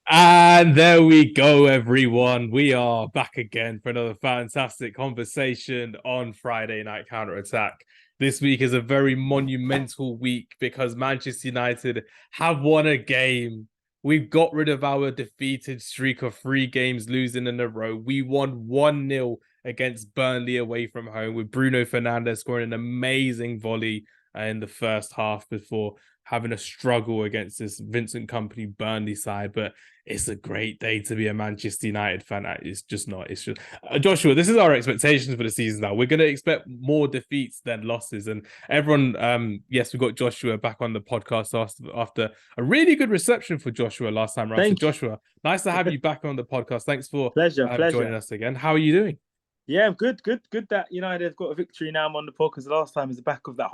And there we go, everyone. We are back again for another fantastic conversation on Friday Night Counter Attack. This week is a very monumental week because Manchester United have won a game. We've got rid of our defeated streak of 3 games losing in a row. We won 1-0 against Burnley away from home with Bruno Fernandes scoring an amazing volley in the first half before having a struggle against this Vincent Company Burnley side. But it's a great day to be a Manchester United fan. It's just not. It's just Joshua. This is our expectations for the season now. We're going to expect more defeats than losses. And everyone, yes, we got Joshua back on the podcast after a really good reception for Joshua last time around. So Joshua, nice to have you back on the podcast. Thanks for pleasure. Joining us again. How are you doing? Yeah, I'm good. Good that United have got a victory now. I'm on the podcast. The last time was the back of that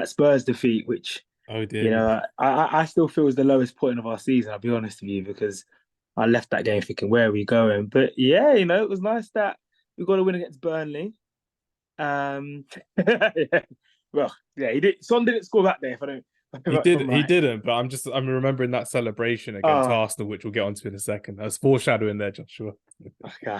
Spurs defeat, which oh dear, I still feel is the lowest point of our season. I'll be honest with you because I left that game thinking where are we going. But yeah, it was nice that we got a win against Burnley. Yeah. Well, yeah, he did. Son didn't score that day. If I don't. He didn't, but I'm remembering that celebration against Arsenal, which we'll get onto in a second. There's foreshadowing there, Joshua. Okay.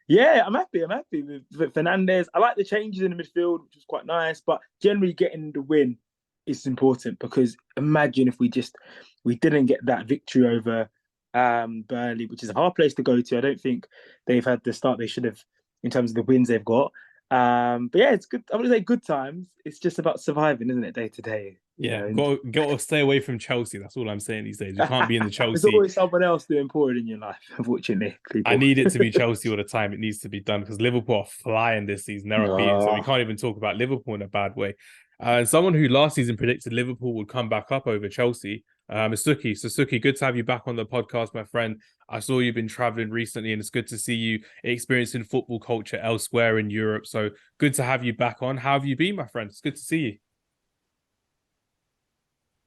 Yeah, I'm happy. I'm happy with Fernandes. I like the changes in the midfield, which was quite nice. But generally, getting the win is important because imagine if we didn't get that victory over Burnley, which is a hard place to go to. I don't think they've had the start they should have in terms of the wins they've got. But yeah, it's good. I want to say good times. It's just about surviving, isn't it, day to day? Yeah, got to stay away from Chelsea. That's all I'm saying these days. You can't be in the Chelsea. There's always someone else doing poorer in your life, unfortunately. I need it to be Chelsea all the time. It needs to be done because Liverpool are flying this season. They're unbeaten, so we can't even talk about Liverpool in a bad way. Someone who last season predicted Liverpool would come back up over Chelsea is Sukhi. So Sukhi, good to have you back on the podcast, my friend. I saw you've been traveling recently, and it's good to see you experiencing football culture elsewhere in Europe. So good to have you back on. How have you been, my friend? It's good to see you.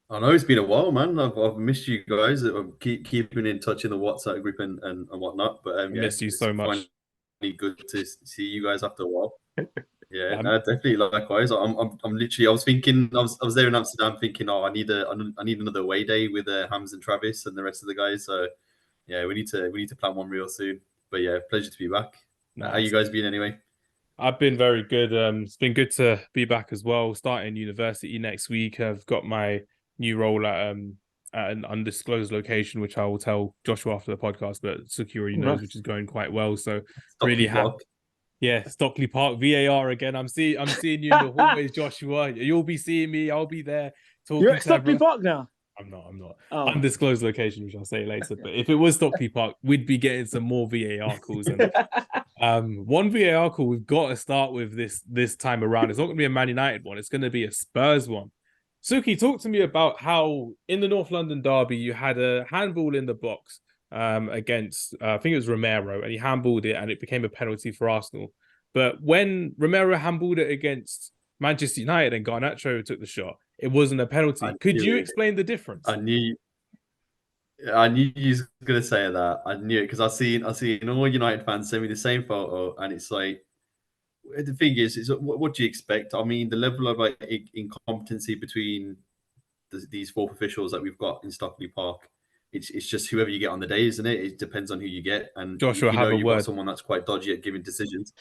I know it's been a while, man. I've missed you guys. I'm keeping in touch in the WhatsApp group and whatnot. But yeah, missed you so much. Good to see you guys after a while. Yeah, no, definitely. Likewise, I'm literally. I was thinking. I was there in Amsterdam, thinking, I need another away day with Hamz and Travis and the rest of the guys. So yeah, we need to plan one real soon. But yeah, pleasure to be back. Nice. How you guys been anyway? I've been very good. It's been good to be back as well. Starting university next week. I've got my new role at an undisclosed location, which I will tell Joshua after the podcast, but Sukhi already knows, which is going quite well. So Stockley really happy. Yeah, Stockley Park, VAR again. I'm seeing you in the hallways, Joshua. You'll be seeing me. I'll be there. You're at Stockley Park now? I'm not. Oh. Undisclosed location, which I'll say later. But if it was Stockley Park, we'd be getting some more VAR calls. And one VAR call we've got to start with this time around. It's not going to be a Man United one. It's going to be a Spurs one. Sukhi, talk to me about how in the North London derby you had a handball in the box against I think it was Romero, and he handballed it and it became a penalty for Arsenal. But when Romero handballed it against Manchester United and Garnacho took the shot, it wasn't a penalty. Could you explain the difference? I knew you were gonna say that. I knew it because I seen all United fans send me the same photo, and it's like the thing is what do you expect? I mean, the level of incompetency between these four officials that we've got in Stockley Park, it's just whoever you get on the day, isn't it? It depends on who you get. And Joshua, you've got someone that's quite dodgy at giving decisions.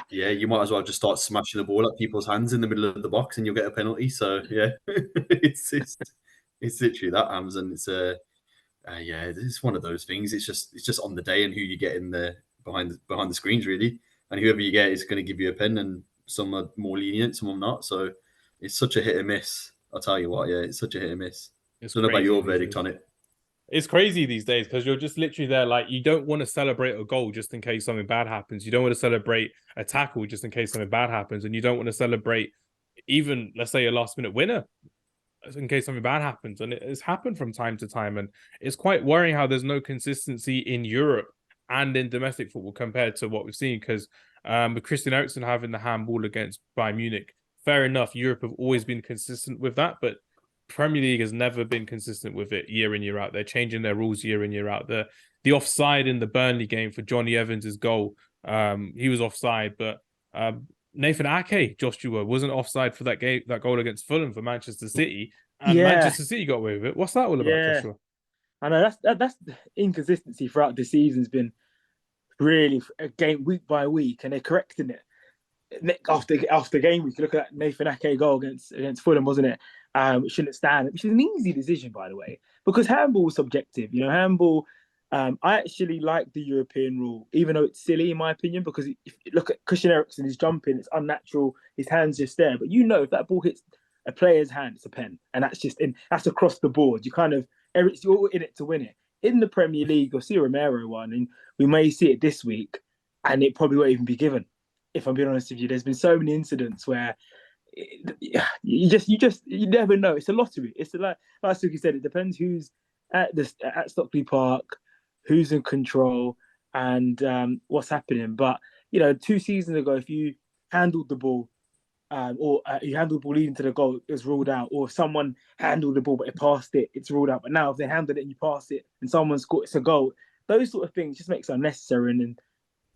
Yeah, you might as well just start smashing the ball at people's hands in the middle of the box, and you'll get a penalty. So yeah, it's literally that, Hamz, and it's one of those things. It's just on the day and who you get in the behind the screens really. And whoever you get is going to give you a pen, and some are more lenient, some are not. So it's such a hit or miss. I'll tell you what, yeah, it's such a hit or miss. I don't know about your verdict on it. It's crazy these days because you're just literally there. Like, you don't want to celebrate a goal just in case something bad happens. You don't want to celebrate a tackle just in case something bad happens. And you don't want to celebrate even, let's say, a last minute winner in case something bad happens. And it has happened from time to time. And it's quite worrying how there's no consistency in Europe and in domestic football compared to what we've seen, because with Christian Eriksen having the handball against Bayern Munich, fair enough, Europe have always been consistent with that, but Premier League has never been consistent with it year in, year out. They're changing their rules year in, year out. The offside in the Burnley game for Johnny Evans' goal, he was offside, but Nathan Ake, Joshua, wasn't offside for that goal against Fulham for Manchester City, and Manchester City got away with it. What's that all about, Joshua? I know that's the inconsistency throughout the season's been really a game week by week, and they're correcting it after game week. Look at that Nathan Ake goal against Fulham, wasn't it? It shouldn't stand, which is an easy decision, by the way, because handball is subjective. Handball. I actually like the European rule, even though it's silly in my opinion, because if you look at Christian Eriksen, he's jumping, it's unnatural, his hand's just there. But if that ball hits a player's hand, it's a pen, and that's across the board. You're in it to win it. In the Premier League, you'll see a Romero one, and we may see it this week, and it probably won't even be given. If I'm being honest with you, there's been so many incidents where you never know. It's a lottery. It's like Sukhi said, it depends who's at Stockley Park, who's in control, and what's happening. But 2 seasons ago, if you handled the ball, or you handled the ball leading to the goal, it was ruled out. Or if someone handled the ball but it passed it, it's ruled out. But now if they handled it and you pass it and someone scored, it's a goal. Those sort of things just makes it unnecessary, and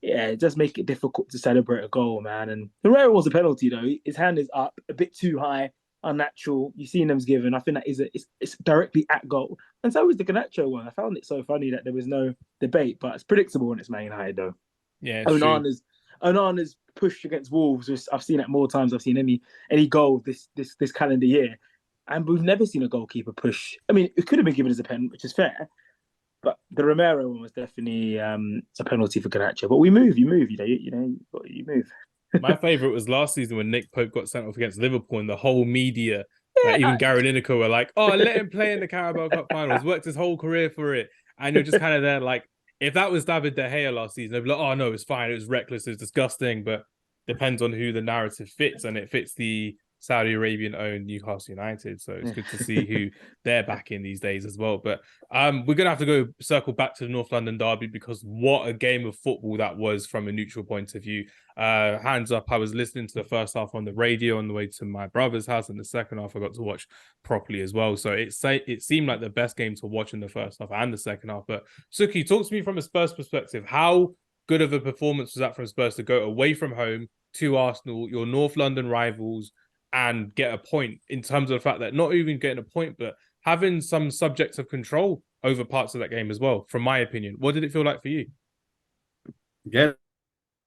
it does make it difficult to celebrate a goal, man. And Herrera was a penalty though. His hand is up a bit too high, unnatural. You've seen them's given. I think that it's directly at goal. And so was the Garnacho one. I found it so funny that there was no debate, but it's predictable when it's Man United though. Yeah, Onana's push against Wolves, I've seen it more times. I've seen any goal this calendar year, and we've never seen a goalkeeper push. I mean, it could have been given as a pen, which is fair, but the Romero one was definitely a penalty for Garnacho. But you move, you move. My favourite was last season when Nick Pope got sent off against Liverpool, and the whole media, even Gary Lineker, were like, "Oh, let him play in the Carabao Cup finals. Worked his whole career for it." And you're just kind of there like, if that was David De Gea last season, they'd be like, "Oh no, it's fine. It was reckless. It was disgusting." But depends on who the narrative fits, and it fits the Saudi Arabian-owned Newcastle United. So it's good to see who they're backing these days as well. But we're gonna have to go circle back to the North London derby, because what a game of football that was from a neutral point of view. Hands up, I was listening to the first half on the radio on the way to my brother's house, and the second half I got to watch properly as well. So it seemed like the best game to watch in the first half and the second half. But Sukhi, talk to me from a Spurs perspective. How good of a performance was that from Spurs to go away from home to Arsenal, your North London rivals, and get a point, in terms of the fact that not even getting a point, but having some subjects of control over parts of that game as well, from my opinion? What did it feel like for you? Yeah,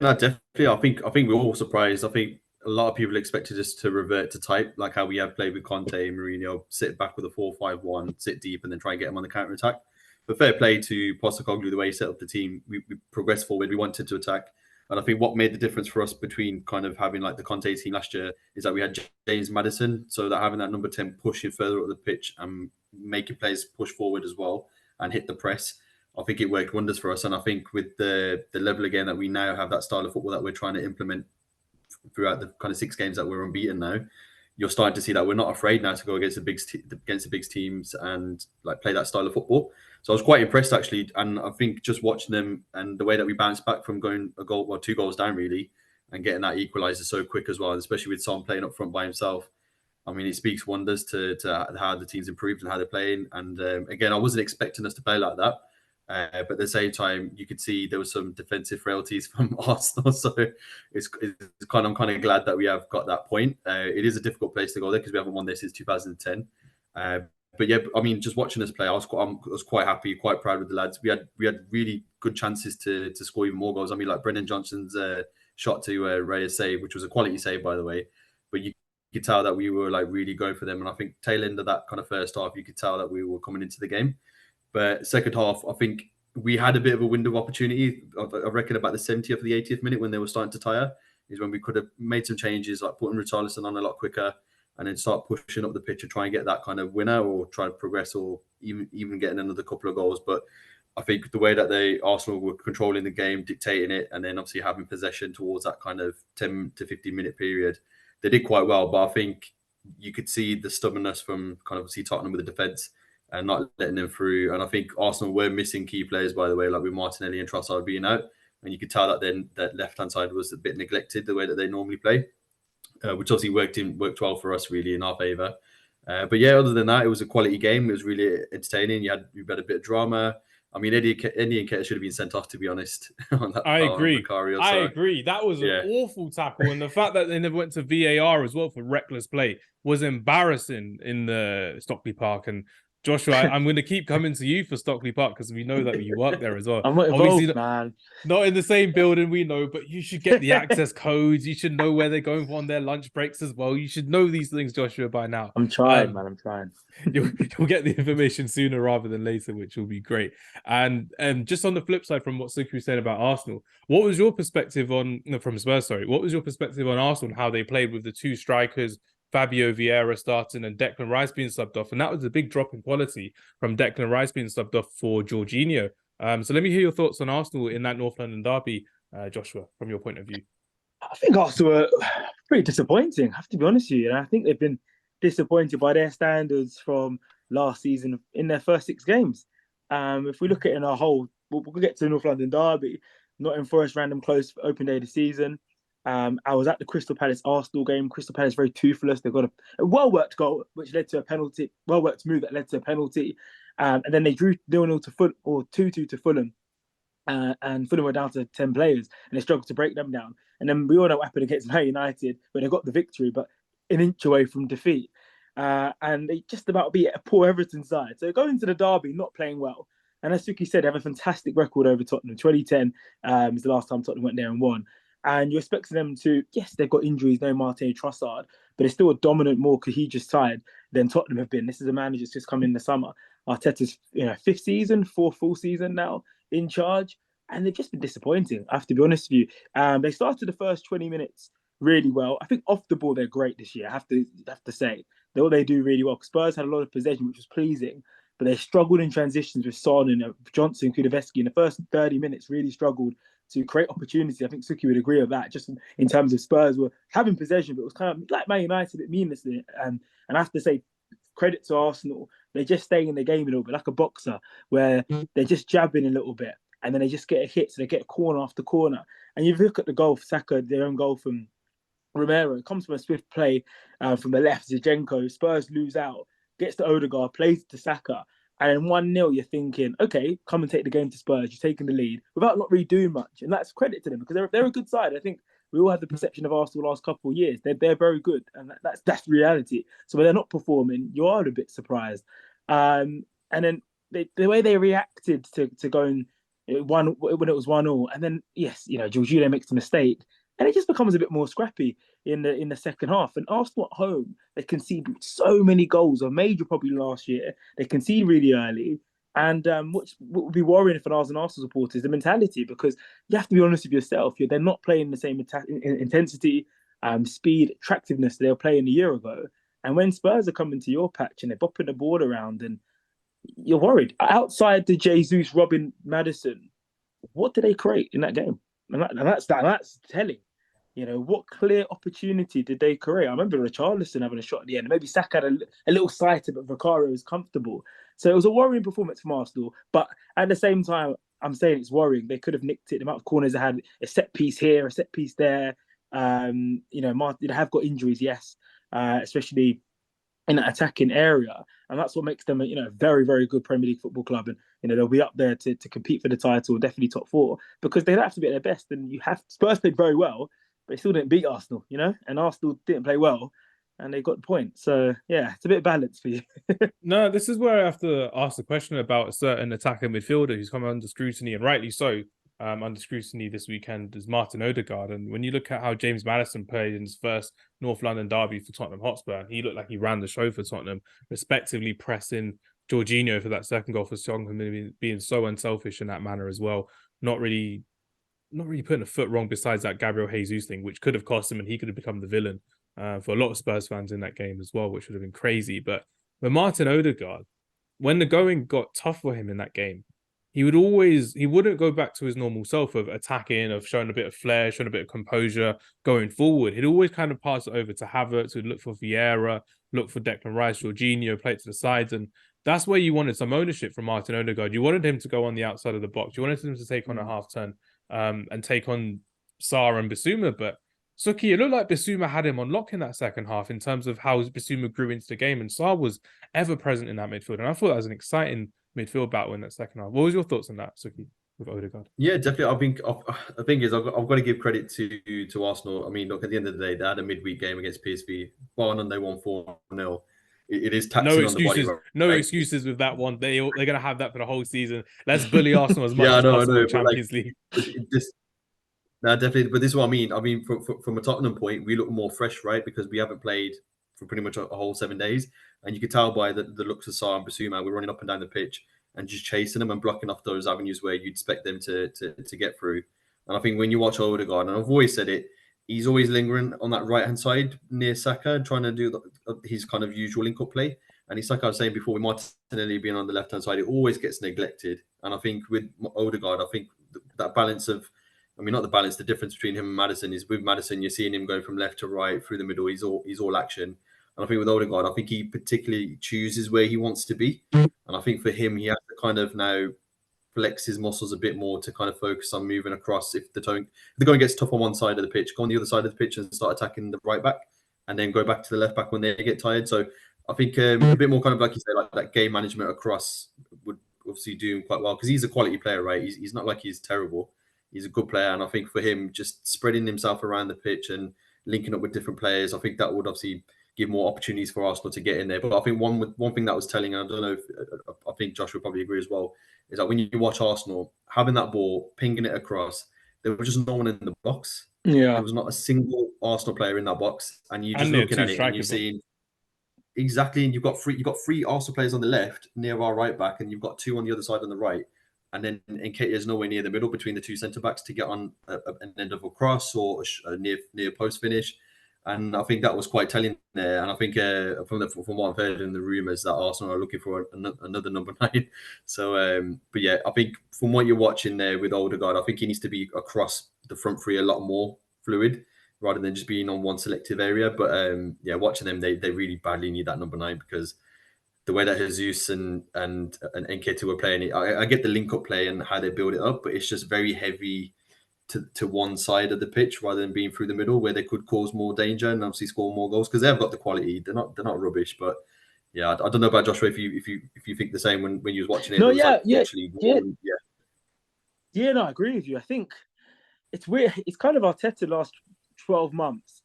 no, definitely. I think we're all surprised. I think a lot of people expected us to revert to type, like how we have played with Conte and Mourinho, sit back with a 4-5-1, sit deep, and then try and get them on the counter attack. But fair play to Postecoglou, the way he set up the team. We progressed forward. We wanted to attack. And I think what made the difference for us between kind of having like the Conte team last year is that we had James Maddison. So that having that number 10 pushing further up the pitch and making players push forward as well and hit the press, I think it worked wonders for us. And I think with the level again that we now have, that style of football that we're trying to implement throughout the kind of 6 games that we're unbeaten now, you're starting to see that we're not afraid now to go against the big teams and like play that style of football. So I was quite impressed actually, and I think just watching them and the way that we bounced back from going 2 goals down really, and getting that equaliser so quick as well, and especially with Son playing up front by himself. I mean, it speaks wonders to how the team's improved and how they're playing. And again, I wasn't expecting us to play like that. But at the same time, you could see there was some defensive frailties from Arsenal. So I'm kind of glad that we have got that point. It is a difficult place to go there because we haven't won this since 2010. But yeah, I mean, just watching us play, I was quite happy, quite proud with the lads. We had really good chances to score even more goals. I mean, like Brendan Johnson's shot to Reyes save, which was a quality save, by the way. But you could tell that we were like really going for them. And I think tail end of that kind of first half, you could tell that we were coming into the game. But second half, I think we had a bit of a window of opportunity. I reckon about the 70th or the 80th minute when they were starting to tire is when we could have made some changes, like putting Richarlison on a lot quicker and then start pushing up the pitch and try and get that kind of winner or try to progress or even getting another couple of goals. But I think the way that Arsenal were controlling the game, dictating it, and then obviously having possession towards that kind of 10 to 15 minute period, they did quite well. But I think you could see the stubbornness from kind of Tottenham with the defence and not letting them through. And I think Arsenal were missing key players, by the way, like with Martinelli and Trossard being out. And you could tell that then that left-hand side was a bit neglected the way that they normally play, which obviously worked well for us really in our favour. But yeah, other than that, it was a quality game. It was really entertaining. You had a bit of drama. I mean, Eddie Nketiah should have been sent off, to be honest. I agree. I agree. That was an awful tackle. And the fact that they never went to VAR as well for reckless play was embarrassing in the Stockley Park. And Joshua, I'm going to keep coming to you for Stockley Park because we know that you work there as well. I'm not Obviously, involved, man. not in the same building, we know, but you should get the access codes. You should know where they're going on their lunch breaks as well. You should know these things, Joshua, by now. I'm trying, man. I'm trying. You'll get the information sooner rather than later, which will be great. And just on the flip side from what Sukhi was saying about Arsenal, what was your perspective on from Spurs? Sorry, what was your perspective on Arsenal and how they played with the two strikers, Fabio Vieira starting and Declan Rice being subbed off? And that was a big drop in quality from Declan Rice being subbed off for Jorginho. So let me hear your thoughts on Arsenal in that North London derby, Joshua, from your point of view. I think Arsenal were pretty disappointing, I have to be honest with you. And I think they've been disappointed by their standards from last season in their first 6 games. If we look at it in our whole, we'll get to the North London derby. Nottingham Forest random close open day of the season. I was at the Crystal Palace Arsenal game. Crystal Palace very toothless. They got a well-worked goal, which led to a penalty. Well-worked move that led to a penalty. And then they drew 0-0 to Fulham, or 2-2 to Fulham. And Fulham were down to 10 players, and they struggled to break them down. And then we all know what happened against Man United, where they got the victory, but an inch away from defeat. And they just about beat a poor Everton side. So going to the derby, not playing well. And as Sukhi said, they have a fantastic record over Tottenham. 2010 is the last time Tottenham went there and won. And you're expecting them to, yes, they've got injuries, no Martin Trossard, but it's still a dominant, more cohesive side than Tottenham have been. This is a manager that's just come in the summer. Arteta's 5th season, 4th full season now in charge, and they've just been disappointing, I have to be honest with you. They started the first 20 minutes really well. I think off the ball, they're great this year, I have to say. They do really well. Spurs had a lot of possession, which was pleasing, but they struggled in transitions with Son and Johnson, Kulusevski in the first 30 minutes, really struggled to create opportunity. I think Sukhi would agree with that, just in terms of Spurs were having possession, but it was kind of like Man United, a bit meaninglessly. And I have to say, credit to Arsenal, they're just staying in the game a little bit, like a boxer, where they're just jabbing a little bit, and then they just get a hit, so they get corner after corner. And you look at the goal for Saka, their own goal from Romero, it comes from a swift play from the left, Zinchenko. Spurs lose out, gets to Odegaard, plays to Saka, and 1-0, you're thinking, okay, come and take the game to Spurs. You're taking the lead without not really doing much. And that's credit to them, because they're a good side. I think we all had the perception of Arsenal the last couple of years. They're very good, and that's reality. So when they're not performing, you are a bit surprised. And then the way they reacted to going when it was 1-1, and then yes, Jorginho makes a mistake, and it just becomes a bit more scrappy in the second half. And Arsenal at home, they concede so many goals, a major problem last year. They concede really early. And what would be worrying for us and Arsenal supporters is the mentality, because you have to be honest with yourself. They're not playing the same intensity, speed, attractiveness they were playing a year ago. And when Spurs are coming to your patch and they're bopping the ball around, and you're worried. Outside the Jesus, Robin, Maddison, what did they create in that game? And that's telling. What clear opportunity did they create? I remember Richarlison having a shot at the end. Maybe Saka had a little sighted, but Vicario was comfortable. So it was a worrying performance from Arsenal. But at the same time, I'm saying it's worrying. They could have nicked it. The amount of corners they had, a set piece here, a set piece there. Martin, they have got injuries, yes, especially in that attacking area. And that's what makes them a very, very good Premier League football club. And they'll be up there to compete for the title, definitely top 4, because they have to be at their best. And Spurs played very well, but they still didn't beat Arsenal, and Arsenal didn't play well, and they got the point. So, yeah, it's a bit of balance for you. No, this is where I have to ask the question about a certain attacker midfielder who's come under scrutiny, and rightly so, under scrutiny this weekend, is Martin Odegaard. And when you look at how James Maddison played in his first North London derby for Tottenham Hotspur, he looked like he ran the show for Tottenham, respectively pressing Jorginho for that second goal for Song, being so unselfish in that manner as well. Not really putting a foot wrong besides that Gabriel Jesus thing, which could have cost him, and he could have become the villain for a lot of Spurs fans in that game as well, which would have been crazy. But with Martin Odegaard, when the going got tough for him in that game, he wouldn't go back to his normal self of attacking, of showing a bit of flair, showing a bit of composure, going forward. He'd always kind of pass it over to Havertz, who'd look for Vieira, look for Declan Rice, Jorginho, play it to the sides. And that's where you wanted some ownership from Martin Odegaard. You wanted him to go on the outside of the box. You wanted him to take on a half turn and take on Sarr and Bissouma. But Sukhi, it looked like Bissouma had him on lock in that second half in terms of how Bissouma grew into the game, and Sarr was ever present in that midfield. And I thought that was an exciting midfield battle in that second half. What was your thoughts on that, Sukhi, with Odegaard? Yeah, definitely. The thing is, I've got to give credit to Arsenal. I mean, look, at the end of the day, they had a midweek game against PSV, and they won 4-0. it is No taxing on the body. excuses. No Right? excuses with that one. They're gonna have that for the whole season. Let's bully Arsenal as much Yeah, as I possible know, in but like Champions League. this. No, definitely. But this is what I mean. I mean, from a Tottenham point, we look more fresh, right? Because we haven't played for pretty much a whole 7 days. And you could tell by the looks of Sarr and Basuma, we're running up and down the pitch and just chasing them and blocking off those avenues where you'd expect them to get through. And I think when you watch Odegaard, and I've always said it, he's always lingering on that right-hand side near Saka, trying to do his kind of usual link-up play. And it's like I was saying before, with Martinelli being on the left-hand side, it always gets neglected. And I think with Odegaard, I think that balance of, I mean, not the balance, the difference between him and Maddison is with Maddison, you're seeing him going from left to right through the middle. He's all action. And I think with Odegaard, I think he particularly chooses where he wants to be. And I think for him, he has to kind of now flex his muscles a bit more to kind of focus on moving across. If the going gets tough on one side of the pitch, go on the other side of the pitch and start attacking the right back, and then go back to the left back when they get tired. So I think a bit more kind of like you say, like that game management across would obviously do him quite well because he's a quality player, right? He's not like he's terrible. He's a good player, and I think for him, just spreading himself around the pitch and linking up with different players, I think that would obviously give more opportunities for Arsenal to get in there. But I think one thing that was telling, and I don't know if I think Josh would probably agree as well, is that when you watch Arsenal having that ball, pinging it across, there was just no one in the box. Yeah, there was not a single Arsenal player in that box, and you're just looking at it and you're seeing exactly. And you've got three Arsenal players on the left near our right back, and you've got two on the other side on the right. And then Nketiah's nowhere near the middle between the two centre backs to get on an end of a cross or a near post finish. And I think that was quite telling there. And I think from what I've heard in the rumours that Arsenal are looking for another number 9. So, but yeah, I think from what you're watching there with Odegaard, I think he needs to be across the front three a lot more fluid rather than just being on one selective area. But yeah, watching them, they really badly need that number 9 because the way that Jesus and Nketiah were playing it, I get the link-up play and how they build it up, but it's just very heavy to one side of the pitch rather than being through the middle where they could cause more danger and obviously score more goals because they've got the quality. They're not rubbish, but yeah, I don't know about Joshua if you think the same when you was watching it. No, it was yeah. No, I agree with you. I think it's weird. It's kind of Arteta last 12 months.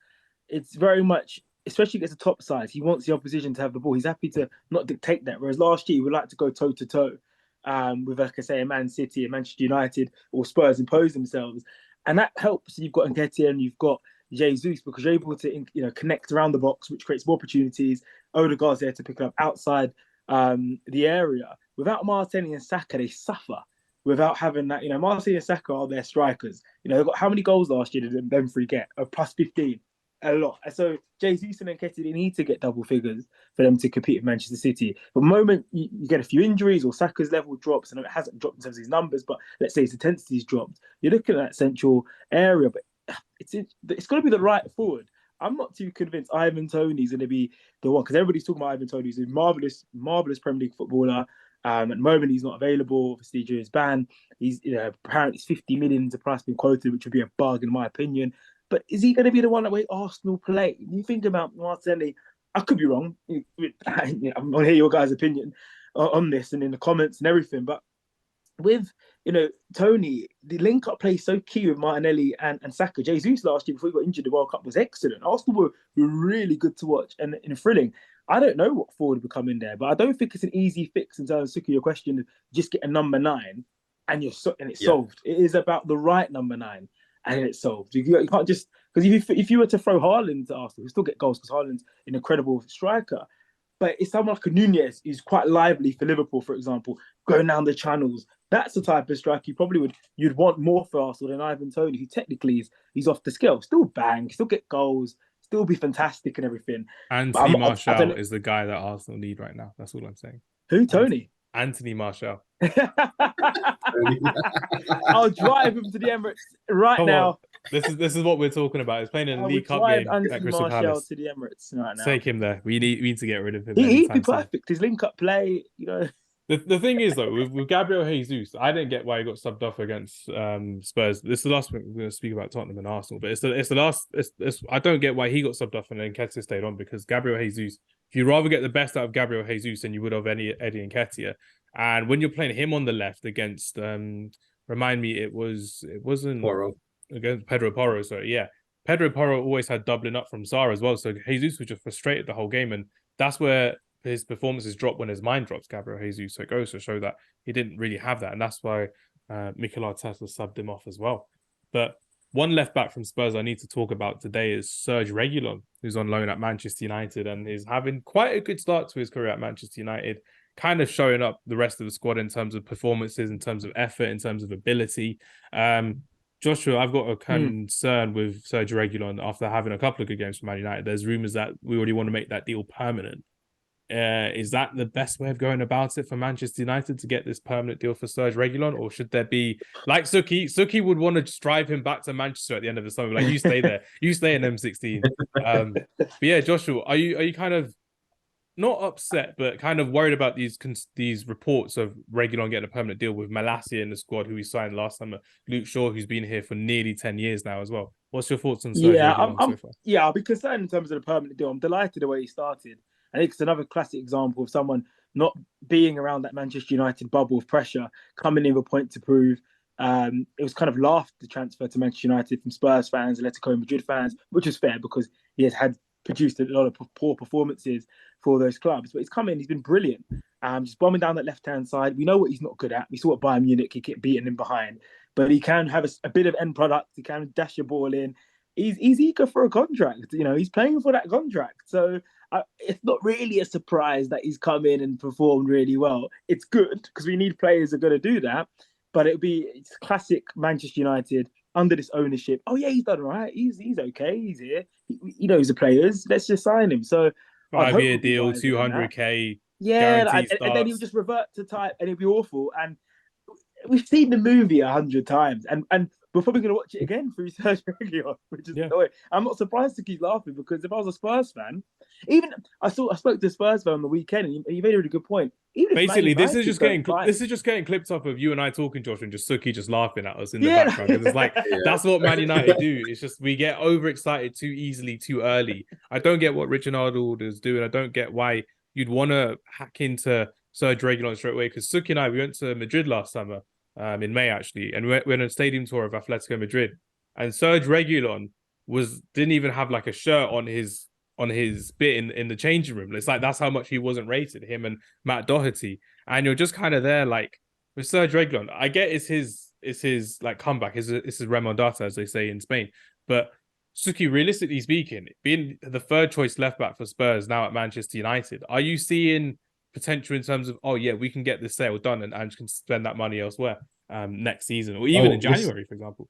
It's very much, especially against the top sides, he wants the opposition to have the ball. He's happy to not dictate that. Whereas last year, he would like to go toe to toe with, like I say, a Man City, a Manchester United, or Spurs impose themselves, and that helps. You've got Nketiah and you've got Jesus because you're able to connect around the box, which creates more opportunities. Odegaard's there to pick up outside the area. Without Martinelli and Saka, they suffer. Without having that, Martinelli and Saka are their strikers. They've got how many goals last year did them three get? A plus 15. A lot. So Jesus and Nketiah, they need to get double figures for them to compete with Manchester City. But the moment you get a few injuries or Saka's level drops, and it hasn't dropped in terms of his numbers, but let's say his intensity's dropped, you're looking at that central area. But it's going to be the right forward. I'm not too convinced Ivan Toney's going to be the one because everybody's talking about Ivan Toney. He's a marvelous Premier League footballer. At the moment, he's not available. Obviously, due to his ban, he's apparently it's 50 million is the price being quoted, which would be a bargain in my opinion. But is he going to be the one that way Arsenal play? You think about Martinelli, I could be wrong. I want to hear your guys' opinion on this and in the comments and everything. But with, Tony, the link-up play is so key with Martinelli and Saka. Jesus last year, before he got injured, the World Cup was excellent. Arsenal were really good to watch and thrilling. I don't know what forward would come in there, but I don't think it's an easy fix in terms of Sukhi, your question, just get a number 9 and it's solved. It is about the right number 9. And it's solved. You can't just because if you were to throw Haaland to Arsenal, you still get goals because Haaland's an incredible striker. But it's someone like a Nunez who's quite lively for Liverpool, for example, going down the channels. That's the type of striker you'd want more for Arsenal than Ivan Toney, who technically he's off the scale. Still bang, still get goals, still be fantastic and everything. Anthony Martial is the guy that Arsenal need right now. That's all I'm saying. Who, Tony? Anthony Martial. I'll drive him to the Emirates now. This is what we're talking about. He's playing in a League Cup game at Crystal Palace. To the Emirates right now. Take him there. We need to get rid of him. He'd be perfect. His link-up play, The thing is though, with Gabriel Jesus, I didn't get why he got subbed off against Spurs. This is the last week we're going to speak about Tottenham and Arsenal, but it's the last. I don't get why he got subbed off and then Nketiah stayed on because Gabriel Jesus. If you'd rather get the best out of Gabriel Jesus than you would of Eddie Nketiah. And when you're playing him on the left against, remind me, it wasn't Porro. Against Pedro Porro. Sorry, yeah, Pedro Porro always had doubling up from Sarr as well. So Jesus was just frustrated the whole game, and that's where his performances drop when his mind drops, Gabriel Jesus. So it goes to show that he didn't really have that. And that's why Mikel Arteta subbed him off as well. But one left back from Spurs I need to talk about today is Serge Reguilon, who's on loan at Manchester United and is having quite a good start to his career at Manchester United, kind of showing up the rest of the squad in terms of performances, in terms of effort, in terms of ability. Joshua, I've got a concern with Serge Reguilon after having a couple of good games for Man United. There's rumours that we already want to make that deal permanent. Is that the best way of going about it for Manchester United to get this permanent deal for Serge Reguilon? Or should there be, like Sukhi? Sukhi would want to drive him back to Manchester at the end of the summer. Like, you stay there. You stay in M16. But yeah, Joshua, are you kind of not upset, but kind of worried about these reports of Reguilon getting a permanent deal with Malacia in the squad, who he signed last summer, Luke Shaw, who's been here for nearly 10 years now as well? What's your thoughts on Serge Reguilon so far? Yeah, I'll be concerned in terms of the permanent deal. I'm delighted the way he started. I think it's another classic example of someone not being around that Manchester United bubble of pressure, coming in with a point to prove. It was kind of laughed, the transfer to Manchester United, from Spurs fans, Atletico Madrid fans, which was fair because he has produced a lot of poor performances for those clubs. But he's come in, he's been brilliant. Just bombing down that left-hand side. We know what he's not good at. We saw at Bayern Munich, he get beaten in behind. But he can have a bit of end product. He can dash your ball in. He's eager for a contract. He's playing for that contract. So it's not really a surprise that he's come in and performed really well. It's good because we need players that are going to do that. But it's classic Manchester United under this ownership. Oh yeah, he's done all right. He's okay. He's here. He knows the players. Let's just sign him. So 5-year deal, 200k. Yeah, and then he'll just revert to type, and it'll be awful. And we've seen the movie 100 times, and we're probably going to watch it again through Serge Reguilon, which is annoying. I'm not surprised to keep laughing because if I was a Spurs fan, even I spoke to a Spurs fan on the weekend, and he made a really good point. Basically, this is just getting clipped up of you and I talking, Josh, and just Sukhi just laughing at us in the background. Because it's like that's what Man United do. It's just we get overexcited too easily, too early. I don't get what Richard Arnold is doing. I don't get why you'd want to hack into Serge Reguilon straight away. Because Sukhi and I, we went to Madrid last summer. In May actually, and we went on a stadium tour of Atletico Madrid, and Serge Reguilon didn't even have like a shirt on his bit in the changing room. It's like that's how much he wasn't rated, him and Matt Doherty. And you're just kind of there like with Serge Reguilon. I get it's his like comeback, it's his remontada, as they say in Spain. But Sukhi, realistically speaking, being the third choice left back for Spurs now at Manchester United, are you seeing potential in terms of, oh yeah, we can get this sale done and can spend that money elsewhere next season or even in January, for example?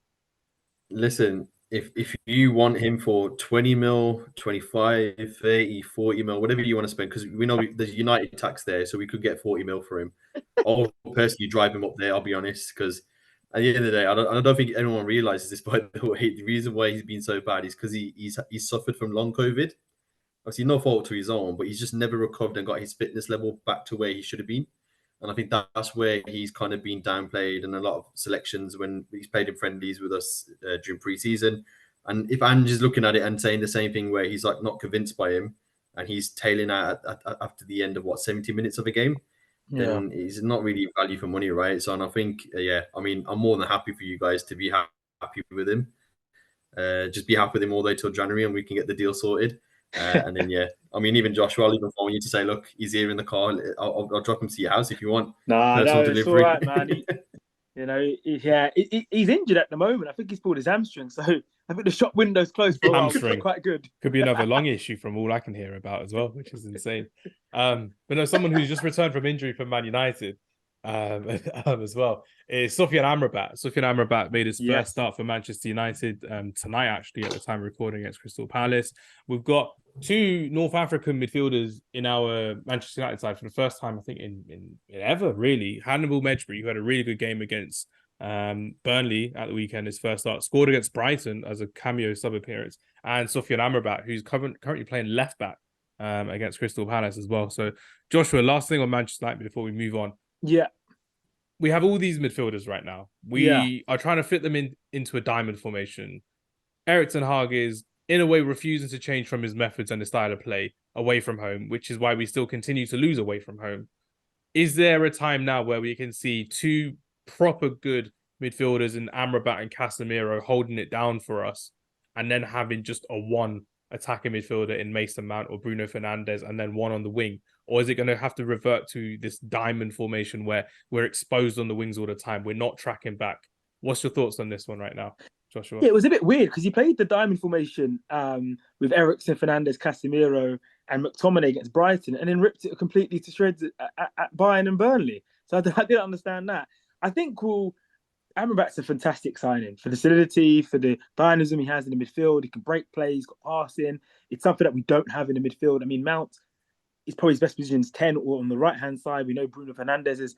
Listen, if you want him for 20 mil, 25, 30, 40 mil, whatever you want to spend, because we know there's United tax there, so we could get 40 mil for him. I'll personally drive him up there, I'll be honest, because at the end of the day, I don't think anyone realizes this, by the way. The reason why he's been so bad is because he's suffered from long COVID. Obviously, no fault to his own, but he's just never recovered and got his fitness level back to where he should have been. And I think that's where he's kind of been downplayed in a lot of selections when he's played in friendlies with us during pre-season. And if Ange is looking at it and saying the same thing where he's like not convinced by him and he's tailing out after the end of 70 minutes of a game, then he's not really value for money, right? So, and I think, I'm more than happy for you guys to be happy with him. Just be happy with him all the way till January and we can get the deal sorted. And then even Joshua, I'll even phone you to say, look, he's here in the car. I'll drop him to your house if you want. No, it's all right, man. He's injured at the moment. I think he's pulled his hamstring, so I think the shop window's closed for a while. Hamstring, quite good. Could be another long issue from all I can hear about as well, which is insane. But no, someone who's just returned from injury from Man United as well is Sofyan Amrabat. Sofyan Amrabat made his first start for Manchester United tonight, actually, at the time of recording, against Crystal Palace. We've got two North African midfielders in our Manchester United side for the first time, I think, in ever, really. Hannibal Mejbri, who had a really good game against Burnley at the weekend, his first start, scored against Brighton as a cameo sub-appearance, and Sofyan Amrabat, who's currently playing left back against Crystal Palace as well. So, Joshua, last thing on Manchester United before we move on. Yeah. We have all these midfielders right now. We are trying to fit them into a diamond formation. Erik ten Hag is, in a way, refusing to change from his methods and his style of play away from home, which is why we still continue to lose away from home. Is there a time now where we can see two proper good midfielders in Amrabat and Casemiro holding it down for us, and then having just a one attacking midfielder in Mason Mount or Bruno Fernandes, and then one on the wing? Or is it going to have to revert to this diamond formation where we're exposed on the wings all the time? We're not tracking back. What's your thoughts on this one right now, Joshua? Yeah, it was a bit weird because he played the diamond formation with Eriksen, Fernandes, Casemiro, and McTominay against Brighton, and then ripped it completely to shreds at Bayern and Burnley. So I didn't understand that. I think Amrabat's a fantastic signing for the solidity, for the dynamism he has in the midfield. He can break plays, he's got passing. It's something that we don't have in the midfield. I mean, Mount is probably his best position is 10 or on the right-hand side. We know Bruno Fernandes's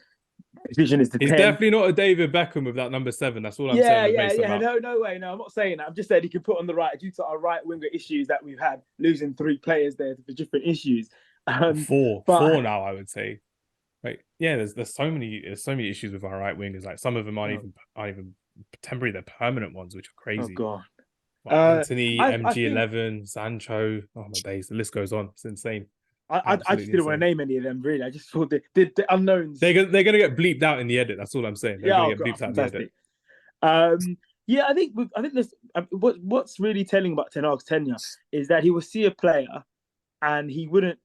position is the 10. He's definitely not a David Beckham with that number 7. That's all I'm saying. Yeah. No way. No, I'm not saying that. I'm just saying he can put on the right due to our right winger issues that we've had, losing 3 players there for different issues. Four now, I would say. Like, yeah, there's so many issues with our right wingers. Like some of them aren't even temporary; they're permanent ones, which are crazy. Oh god. Like Anthony, MG11, Sancho. Oh my days, the list goes on. It's insane. I just didn't want to name any of them. Really, I just thought the unknowns. They're gonna get bleeped out in the edit. That's all I'm saying. They're gonna get bleeped out in the edit. Yeah, I think this. What's really telling about Ten Hag's tenure is that he will see a player, and he wouldn't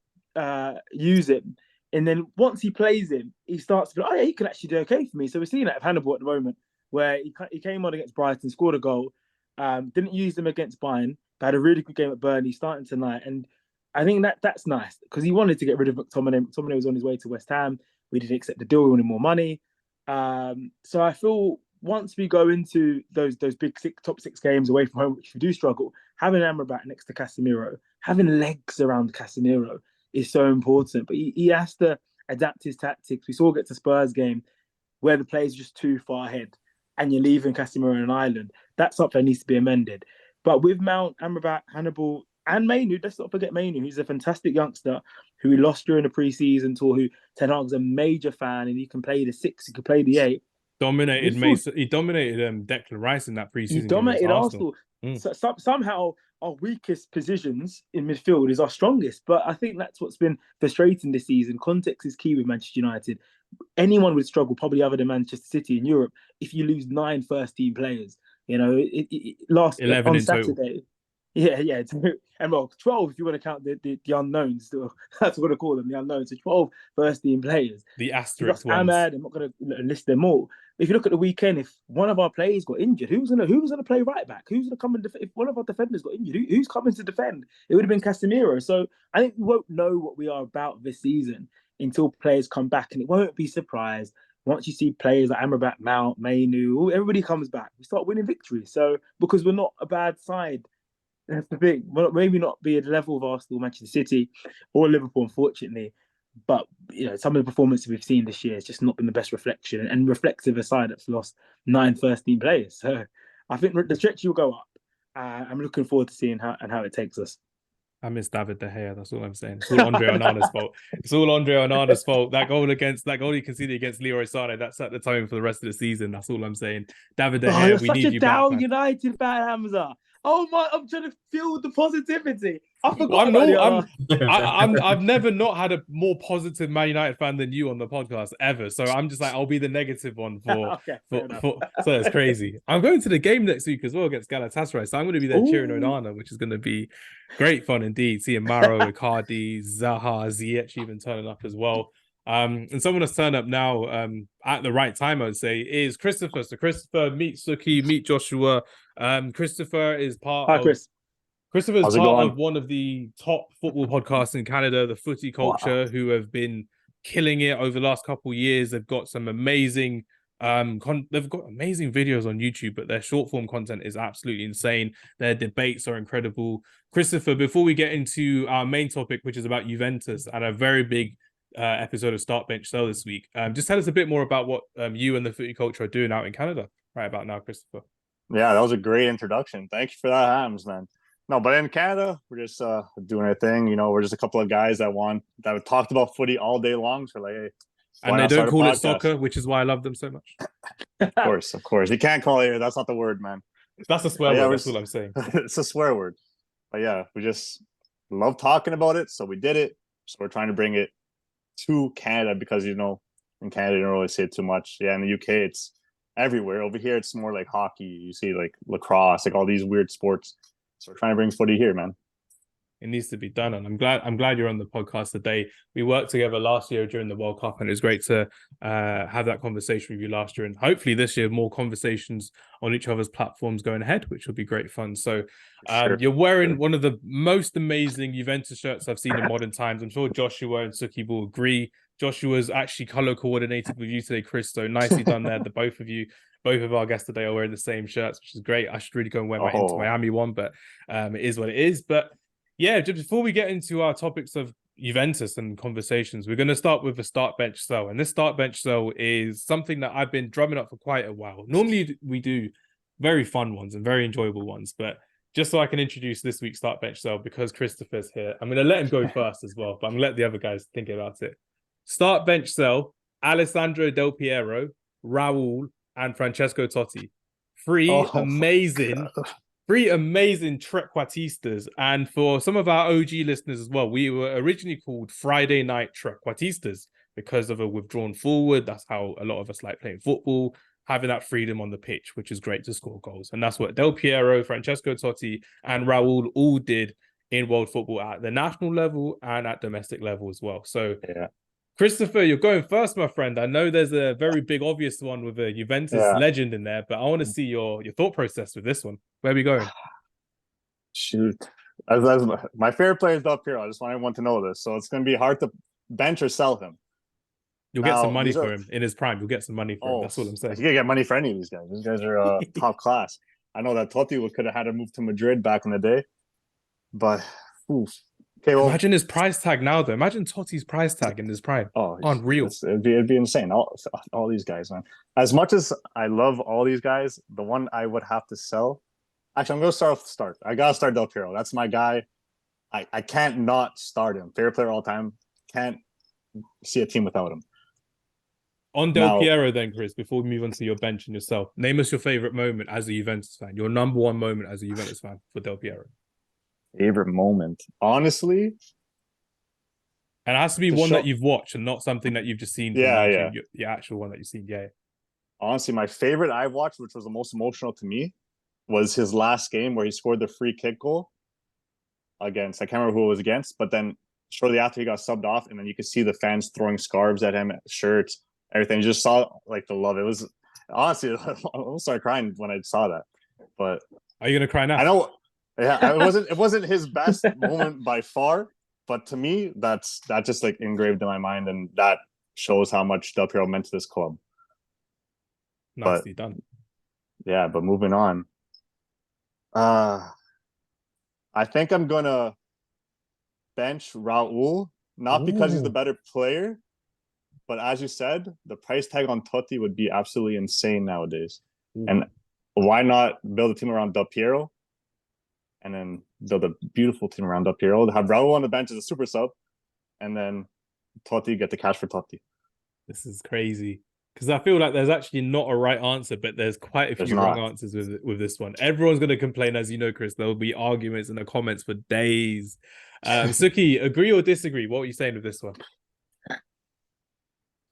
use him. And then once he plays him, he starts to be like, oh yeah, he can actually do okay for me. So we're seeing that of Hannibal at the moment, where he came on against Brighton, scored a goal, didn't use him against Bayern, but had a really good game at Burnley, starting tonight. And I think that's nice because he wanted to get rid of McTominay. McTominay was on his way to West Ham. We didn't accept the deal. We wanted more money. So I feel once we go into those big top 6 games away from home, which we do struggle, having Amrabat next to Casemiro, having legs around Casemiro is so important. But he has to adapt his tactics. We saw it to Spurs game where the players are just too far ahead and you're leaving Casemiro on an island. That's something that needs to be amended. But with Mount, Amrabat, Hannibal, and Mainu, let's not forget Mainu, who's a fantastic youngster who we lost during the pre-season tour, who Ten Hag's a major fan, and he can play the 6, he can play the 8. Dominated Mason. He dominated Declan Rice in that pre-season. He dominated Arsenal. So, somehow our weakest positions in midfield is our strongest. But I think that's what's been frustrating this season. Context is key with Manchester United. Anyone would struggle, probably other than Manchester City in Europe, if you lose 9 first-team players. You know, it last 11 on in Saturday. total. Yeah. And 12 if you want to count the unknowns. That's what I call them, the unknowns. So 12 first-team players. The asterisk ones. Ahmad, I'm not going to list them all. If you look at the weekend, if one of our players got injured, who's gonna play right back? Who's gonna come and defend? If one of our defenders got injured, who's coming to defend? It would have been Casemiro. So I think we won't know what we are about this season until players come back, and it won't be surprised once you see players like Amrabat, Mount, Mainu, everybody comes back. We start winning victories. So because we're not a bad side, that's the thing. We're maybe not be at the level of Arsenal, Manchester City, or Liverpool, unfortunately. But some of the performances we've seen this year has just not been the best reflection and reflective aside that's lost 9 first-team players. So I think the stretch will go up. I'm looking forward to seeing how it takes us. I miss David De Gea. That's all I'm saying. It's all Andre Onana's fault. It's all Andre Onana's fault. That goal he conceded against Leroy Sané, that set the tone for the rest of the season. That's all I'm saying. David De Gea, we need you back. You're such a down United fan, Hamza. Oh my! I'm trying to feel the positivity. I've never not had a more positive Man United fan than you on the podcast ever. So I'm just like, I'll be the negative one for. So it's crazy. I'm going to the game next week as well against Galatasaray. So I'm going to be there cheering Onana, which is going to be great fun indeed. Seeing Maro, Icardi, Zaha, Ziyech even turning up as well. And someone that's turned up now at the right time, I would say, is Christopher. So Christopher, meet Sukhi, meet Joshua. Christopher is part of one of the top football podcasts in Canada, the Footy Culture, who have been killing it over the last couple of years. They've got some amazing they've got amazing videos on YouTube, but their short form content is absolutely insane. Their debates are incredible. Christopher, before we get into our main topic, which is about Juventus and a very big episode of Start Bench Sell this week, just tell us a bit more about what you and the Footy Culture are doing out in Canada right about now, Christopher. Yeah, that was a great introduction. Thank you for that, Hamz, man. No, but in Canada, we're just doing our thing. We're just a couple of guys that have talked about footy all day long. So hey, and they don't call it soccer, which is why I love them so much. Of course. You can't call it. That's not the word, man. That's a swear word. That's what I'm saying. It's a swear word. But yeah, we just love talking about it. So we did it. So we're trying to bring it to Canada because, in Canada, you don't really see it too much. Yeah, in the UK, it's everywhere. Over here, it's more like hockey. You see like lacrosse, like all these weird sports. So we're trying to bring footy here, man. It needs to be done. And I'm glad you're on the podcast today. We worked together last year during the World Cup, and it was great to have that conversation with you last year. And hopefully this year, more conversations on each other's platforms going ahead, which will be great fun. So you're wearing one of the most amazing Juventus shirts I've seen in modern times. I'm sure Joshua and Sukhi will agree. Joshua's actually color coordinated with you today, Chris. So nicely done there. The both of you. Both of our guests today are wearing the same shirts, which is great. I should really go and wear my Inter Miami one, but it is what it is. But yeah, just before we get into our topics of Juventus and conversations, we're going to start with a start bench sell. And this start bench sell is something that I've been drumming up for quite a while. Normally, we do very fun ones and very enjoyable ones. But just so I can introduce this week's start bench sell, because Christopher's here, I'm going to let him go first as well. But I'm going to let the other guys think about it. Start bench sell, Alessandro Del Piero, Raul, and Francesco Totti. Three amazing trequartistas. And for some of our OG listeners as well, we were originally called Friday Night Trequartistas because of a withdrawn forward. That's how a lot of us like playing football, having that freedom on the pitch, which is great to score goals. And that's what Del Piero, Francesco Totti, and Raul all did in world football at the national level and at domestic level as well. So yeah. Christopher, you're going first, my friend. I know there's a very big, obvious one with a Juventus legend in there, but I want to see your thought process with this one. Where are we going? Shoot. As my favorite player is up here. I just want everyone to know this. So it's going to be hard to bench or sell him. You'll get some money for him in his prime. You'll get some money for him. That's what I'm saying. You can get money for any of these guys. These guys are top class. I know that Totti could have had to move to Madrid back in the day, but oof. Okay, well, imagine his price tag now, though. Imagine Totti's price tag in his prime. Oh, unreal. It'd be insane. All these guys, man. As much as I love all these guys, the one I would have to sell. Actually, I'm going to start off the start. I got to start Del Piero. That's my guy. I can't not start him. Favorite player all time. Can't see a team without him. On Del Piero, then, Chris, before we move on to your bench and yourself, name us your favorite moment as a Juventus fan. Your number one moment as a Juventus fan for Del Piero. Favorite moment, honestly, and it has to be one that you've watched and not something that you've just seen. Yeah. The actual one that you've seen. Yeah. Honestly, my favorite I watched, which was the most emotional to me, was his last game where he scored the free kick goal against. I can't remember who it was against, but then shortly after he got subbed off, and then you could see the fans throwing scarves at him, shirts, everything. You just saw like the love. It was honestly, I almost started crying when I saw that. But are you gonna cry now? I know. Yeah, it wasn't his best moment by far, but to me, that just like engraved in my mind, and that shows how much Del Piero meant to this club. Nicely done. Yeah, but moving on. I think I'm gonna bench Raul, not because he's the better player, but as you said, the price tag on Totti would be absolutely insane nowadays. And why not build a team around Del Piero? And then build a beautiful team around Del Piero. Have Raul on the bench as a super sub, and then Totti, get the cash for Totti. This is crazy because I feel like there's actually not a right answer, but there's quite a few wrong answers with this one. Everyone's going to complain, as you know, Chris. There will be arguments in the comments for days. Sukhi, agree or disagree? What are you saying with this one?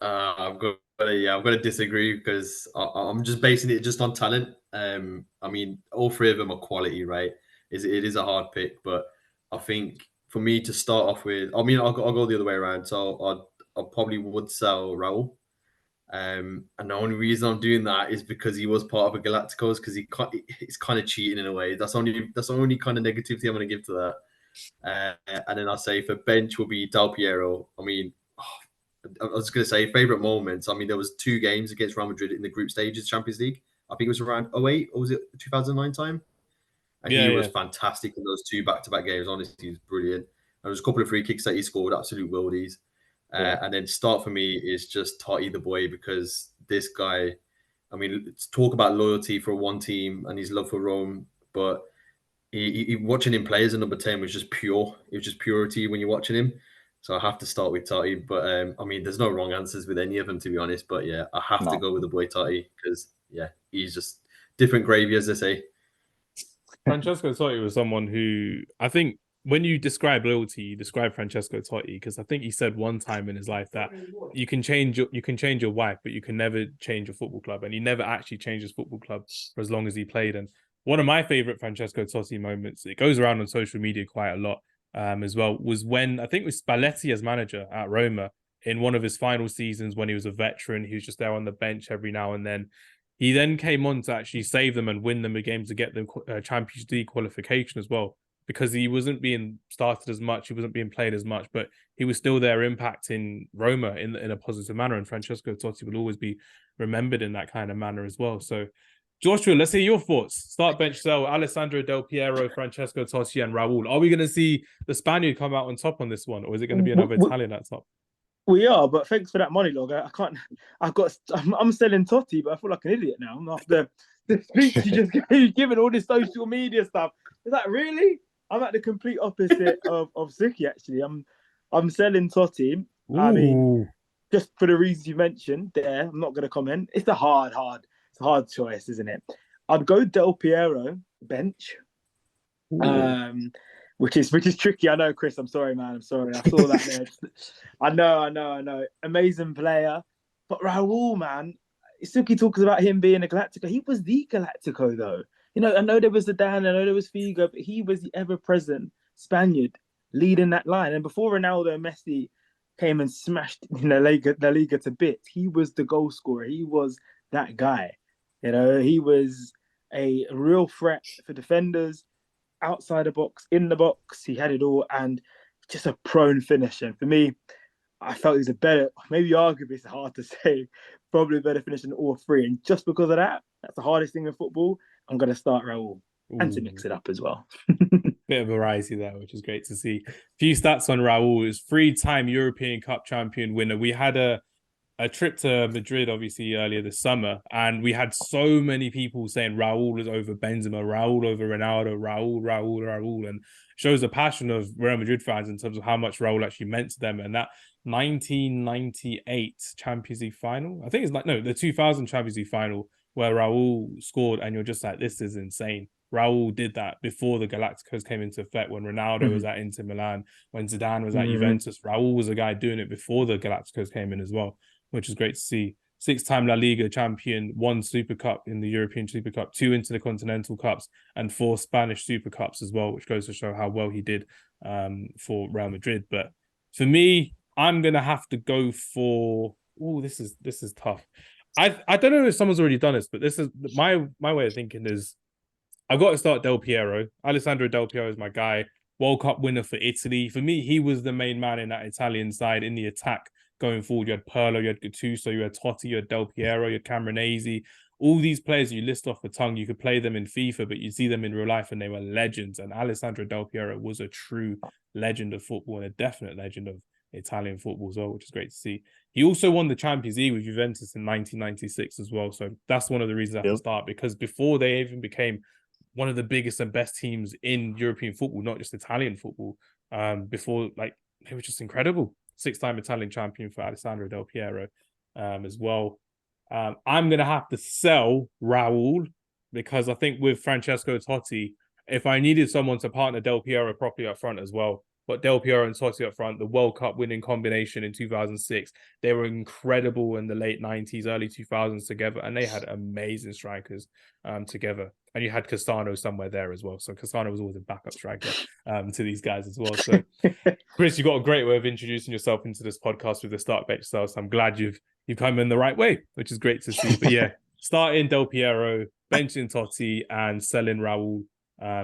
I'm going to disagree because I'm just basing it just on talent. I mean, all three of them are quality, right? It is a hard pick, but I think for me to start off with, I mean, I'll go the other way around. So I probably would sell Raul. And the only reason I'm doing that is because he was part of a Galacticos, because it's kind of cheating in a way. That's the only kind of negativity I'm going to give to that. And then I'll say for bench will be Del Piero. I mean, I was going to say favorite moments. I mean, there was 2 games against Real Madrid in the group stages Champions League. I think it was around 2008 or was it 2009 time? And he was fantastic in those 2 back-to-back games. Honestly, he was brilliant. And there was a couple of free kicks that he scored, absolute worldies. And then start for me is just Totti the boy, because this guy, I mean, talk about loyalty for one team and his love for Rome, but he watching him play as a number 10 was just pure. It was just purity when you're watching him. So I have to start with Totti. But I mean, there's no wrong answers with any of them, to be honest. But yeah, I have to go with the boy Totti because, yeah, he's just different gravy, as they say. Francesco Totti was someone who, I think, when you describe loyalty, you describe Francesco Totti, because I think he said one time in his life that you can change your wife, but you can never change your football club. And he never actually changed his football club for as long as he played. And one of my favorite Francesco Totti moments, it goes around on social media quite a lot, as well, was when I think it was Spalletti as manager at Roma in one of his final seasons when he was a veteran. He was just there on the bench every now and then. He then came on to actually save them and win them a game to get the Champions League qualification as well, because he wasn't being started as much, he wasn't being played as much, but he was still there impacting Roma in a positive manner. And Francesco Totti will always be remembered in that kind of manner as well. So, Joshua, let's hear your thoughts. Start bench cell, Alessandro Del Piero, Francesco Totti, and Raul. Are we going to see the Spaniard come out on top on this one, or is it going to be another Italian at top? We are, but thanks for that money log. I can't. I'm selling Totti, but I feel like an idiot now after the speech you just giving all this social media stuff. Is that really? I'm at the complete opposite of Sukhi. Actually, I'm selling Totti. Ooh. I mean, just for the reasons you mentioned there, I'm not going to comment. It's a hard choice, isn't it? I'd go Del Piero bench. Which is tricky. I know, Chris. I'm sorry, man. I'm sorry. I saw that there. I know. Amazing player. But Raul, man, Sukhi talks about him being a Galactico. He was the Galactico, though. You know, I know there was Zidane, I know there was Figo, but he was the ever-present Spaniard leading that line. And before Ronaldo and Messi came and smashed La Liga to bits, he was the goal scorer. He was that guy. You know, he was a real threat for defenders. Outside the box, in the box, he had it all, and just a prone finisher. And for me, I felt he was a better, maybe arguably, it's hard to say, probably a better finisher than all three. And just because of that, that's the hardest thing in football, I'm going to start Raul. And to mix it up as well. Bit of variety there, which is great to see. Few stats on Raul. Is 3-time European Cup champion winner. We had a trip to Madrid, obviously, earlier this summer, and we had so many people saying Raul is over Benzema, Raul over Ronaldo, Raul, and shows the passion of Real Madrid fans in terms of how much Raul actually meant to them. And that 1998 Champions League final, I think the 2000 Champions League final, where Raul scored, and you're just like, this is insane. Raul did that before the Galacticos came into effect, when Ronaldo was at Inter Milan, when Zidane was at Juventus. Raul was a guy doing it before the Galacticos came in as well, which is great to see. 6-time La Liga champion, 1 Super Cup in the European Super Cup, 2 Intercontinental Cups, and 4 Spanish Super Cups as well, which goes to show how well he did for Real Madrid. But for me, I'm going to have to go for... Oh, this is tough. I don't know if someone's already done this, but this is my way of thinking is I've got to start Del Piero. Alessandro Del Piero is my guy. World Cup winner for Italy. For me, he was the main man in that Italian side in the attack going forward. You had Pirlo, you had Gattuso, you had Totti, you had Del Piero, you had Camoranesi. All these players you list off the tongue, you could play them in FIFA, but you see them in real life and they were legends. And Alessandro Del Piero was a true legend of football and a definite legend of Italian football as well, which is great to see. He also won the Champions League with Juventus in 1996 as well. So that's one of the reasons I have to start, because before they even became one of the biggest and best teams in European football, not just Italian football, before, like, they were just incredible. 6-time Italian champion for Alessandro Del Piero as well. I'm going to have to sell Raul, because I think with Francesco Totti, if I needed someone to partner Del Piero properly up front as well, but Del Piero and Totti up front, the World Cup winning combination in 2006, they were incredible in the late 90s, early 2000s together, and they had amazing strikers together. And you had Castano somewhere there as well. So Castano was always a backup striker to these guys as well. So Chris, you've got a great way of introducing yourself into this podcast with the start bench style. So I'm glad you've come in the right way, which is great to see. But yeah, starting Del Piero, benching Totti, and selling Raul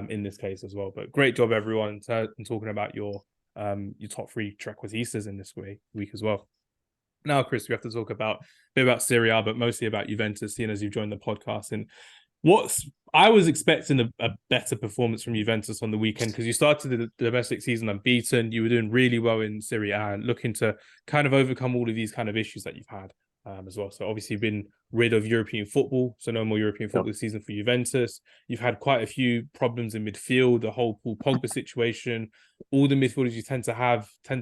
in this case as well. But great job, everyone, in talking about your top 3 Trequartistas in this week as well. Now, Chris, we have to talk a bit about Serie A, but mostly about Juventus, seeing as you've joined the podcast. And I was expecting a better performance from Juventus on the weekend, because you started the domestic season unbeaten. You were doing really well in Serie A and looking to kind of overcome all of these kind of issues that you've had as well. So obviously you've been rid of European football, so no more European football this season for Juventus. You've had quite a few problems in midfield, the whole Paul Pogba situation. All the midfielders you tend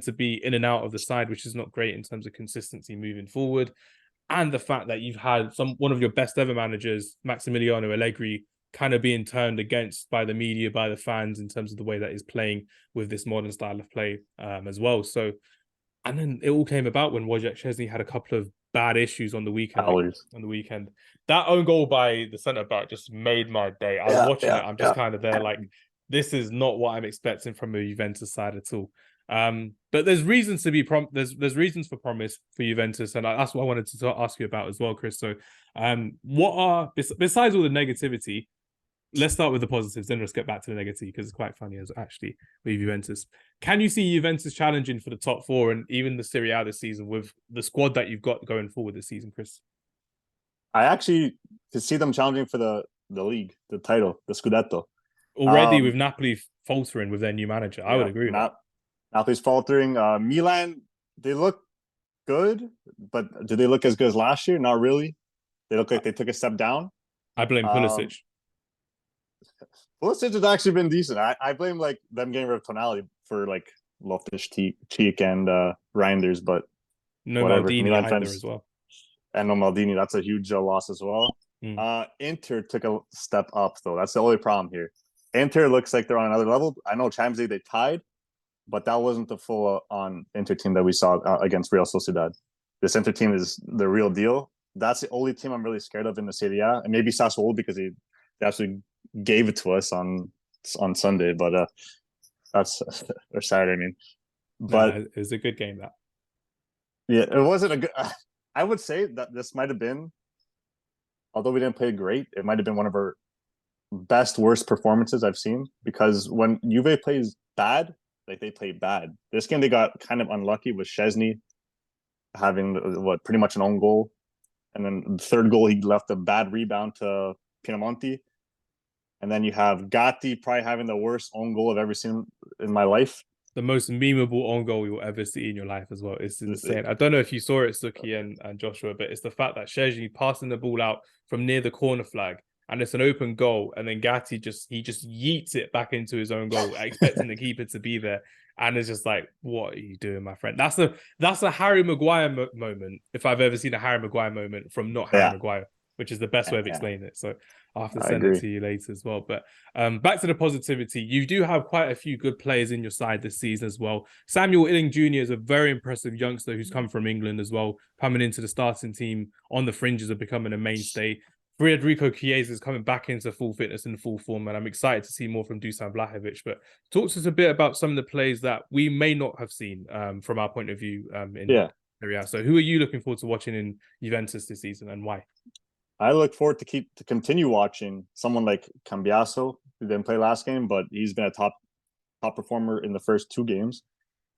to be in and out of the side, which is not great in terms of consistency moving forward. And the fact that you've had one of your best ever managers, Maximiliano Allegri, kind of being turned against by the media, by the fans, in terms of the way that he's playing with this modern style of play as well. So, and then it all came about when Wojciech Szczesny had a couple of bad issues on the weekend. That own goal by the centre back just made my day. I was watching it. I'm just kind of there like, this is not what I'm expecting from a Juventus side at all. But there's reasons to be there's reasons for promise for Juventus, and that's what I wanted to ask you about as well, Chris. So, what are besides all the negativity? Let's start with the positives, then let's get back to the negative because it's quite funny as actually with Juventus. Can you see Juventus challenging for the top four and even the Serie A this season with the squad that you've got going forward this season, Chris? I actually could see them challenging for the league, the title, the Scudetto. Already with Napoli faltering with their new manager. I would agree with that. Napoli's faltering. Milan, they look good, but do they look as good as last year? Not really. They look like they took a step down. I blame Pulisic. Pulisic has actually been decent. I blame like them getting rid of Tonali for like Loftus-Cheek and Reinders, but no whatever. Maldini Milan either fans, as well. And no Maldini, that's a huge loss as well. Inter took a step up though. That's the only problem here. Inter looks like they're on another level. I know Champions League they tied, but that wasn't the full on Inter team that we saw against Real Sociedad. This Inter team is the real deal. That's the only team I'm really scared of in the Serie A, and maybe Sassuolo because they actually gave it to us on Sunday, but that's or Saturday. I mean, but it was a good game. That it wasn't a good. I would say that this might have been, although we didn't play great, it might have been one of our worst performances I've seen, because when Juve plays bad, like they play bad. This game they got kind of unlucky with Szczesny having pretty much an own goal, and then the third goal he left a bad rebound to Pinamonti, and then you have Gatti probably having the worst own goal I've ever seen in my life. The most memeable own goal you'll ever see in your life as well. It's insane. I don't know if you saw it, Sukhi and Joshua, but it's the fact that Szczesny passing the ball out from near the corner flag, and it's an open goal, and then Gatti just yeets it back into his own goal, expecting the keeper to be there, and it's just like, what are you doing, my friend? That's a Harry Maguire moment, if I've ever seen a Harry Maguire moment from not Harry Maguire, which is the best way of explaining it. So I'll have to send it to you later as well. But back to the positivity, you do have quite a few good players in your side this season as well. Samuel Illing Jr. is a very impressive youngster who's come from England as well, coming into the starting team on the fringes of becoming a mainstay. Federico Chiesa is coming back into full fitness and full form, and I'm excited to see more from Dusan Vlahovic. But talk to us a bit about some of the plays that we may not have seen from our point of view in Serie A. So who are you looking forward to watching in Juventus this season, and why? I look forward to continue watching someone like Cambiaso, who didn't play last game, but he's been a top performer in the first two games.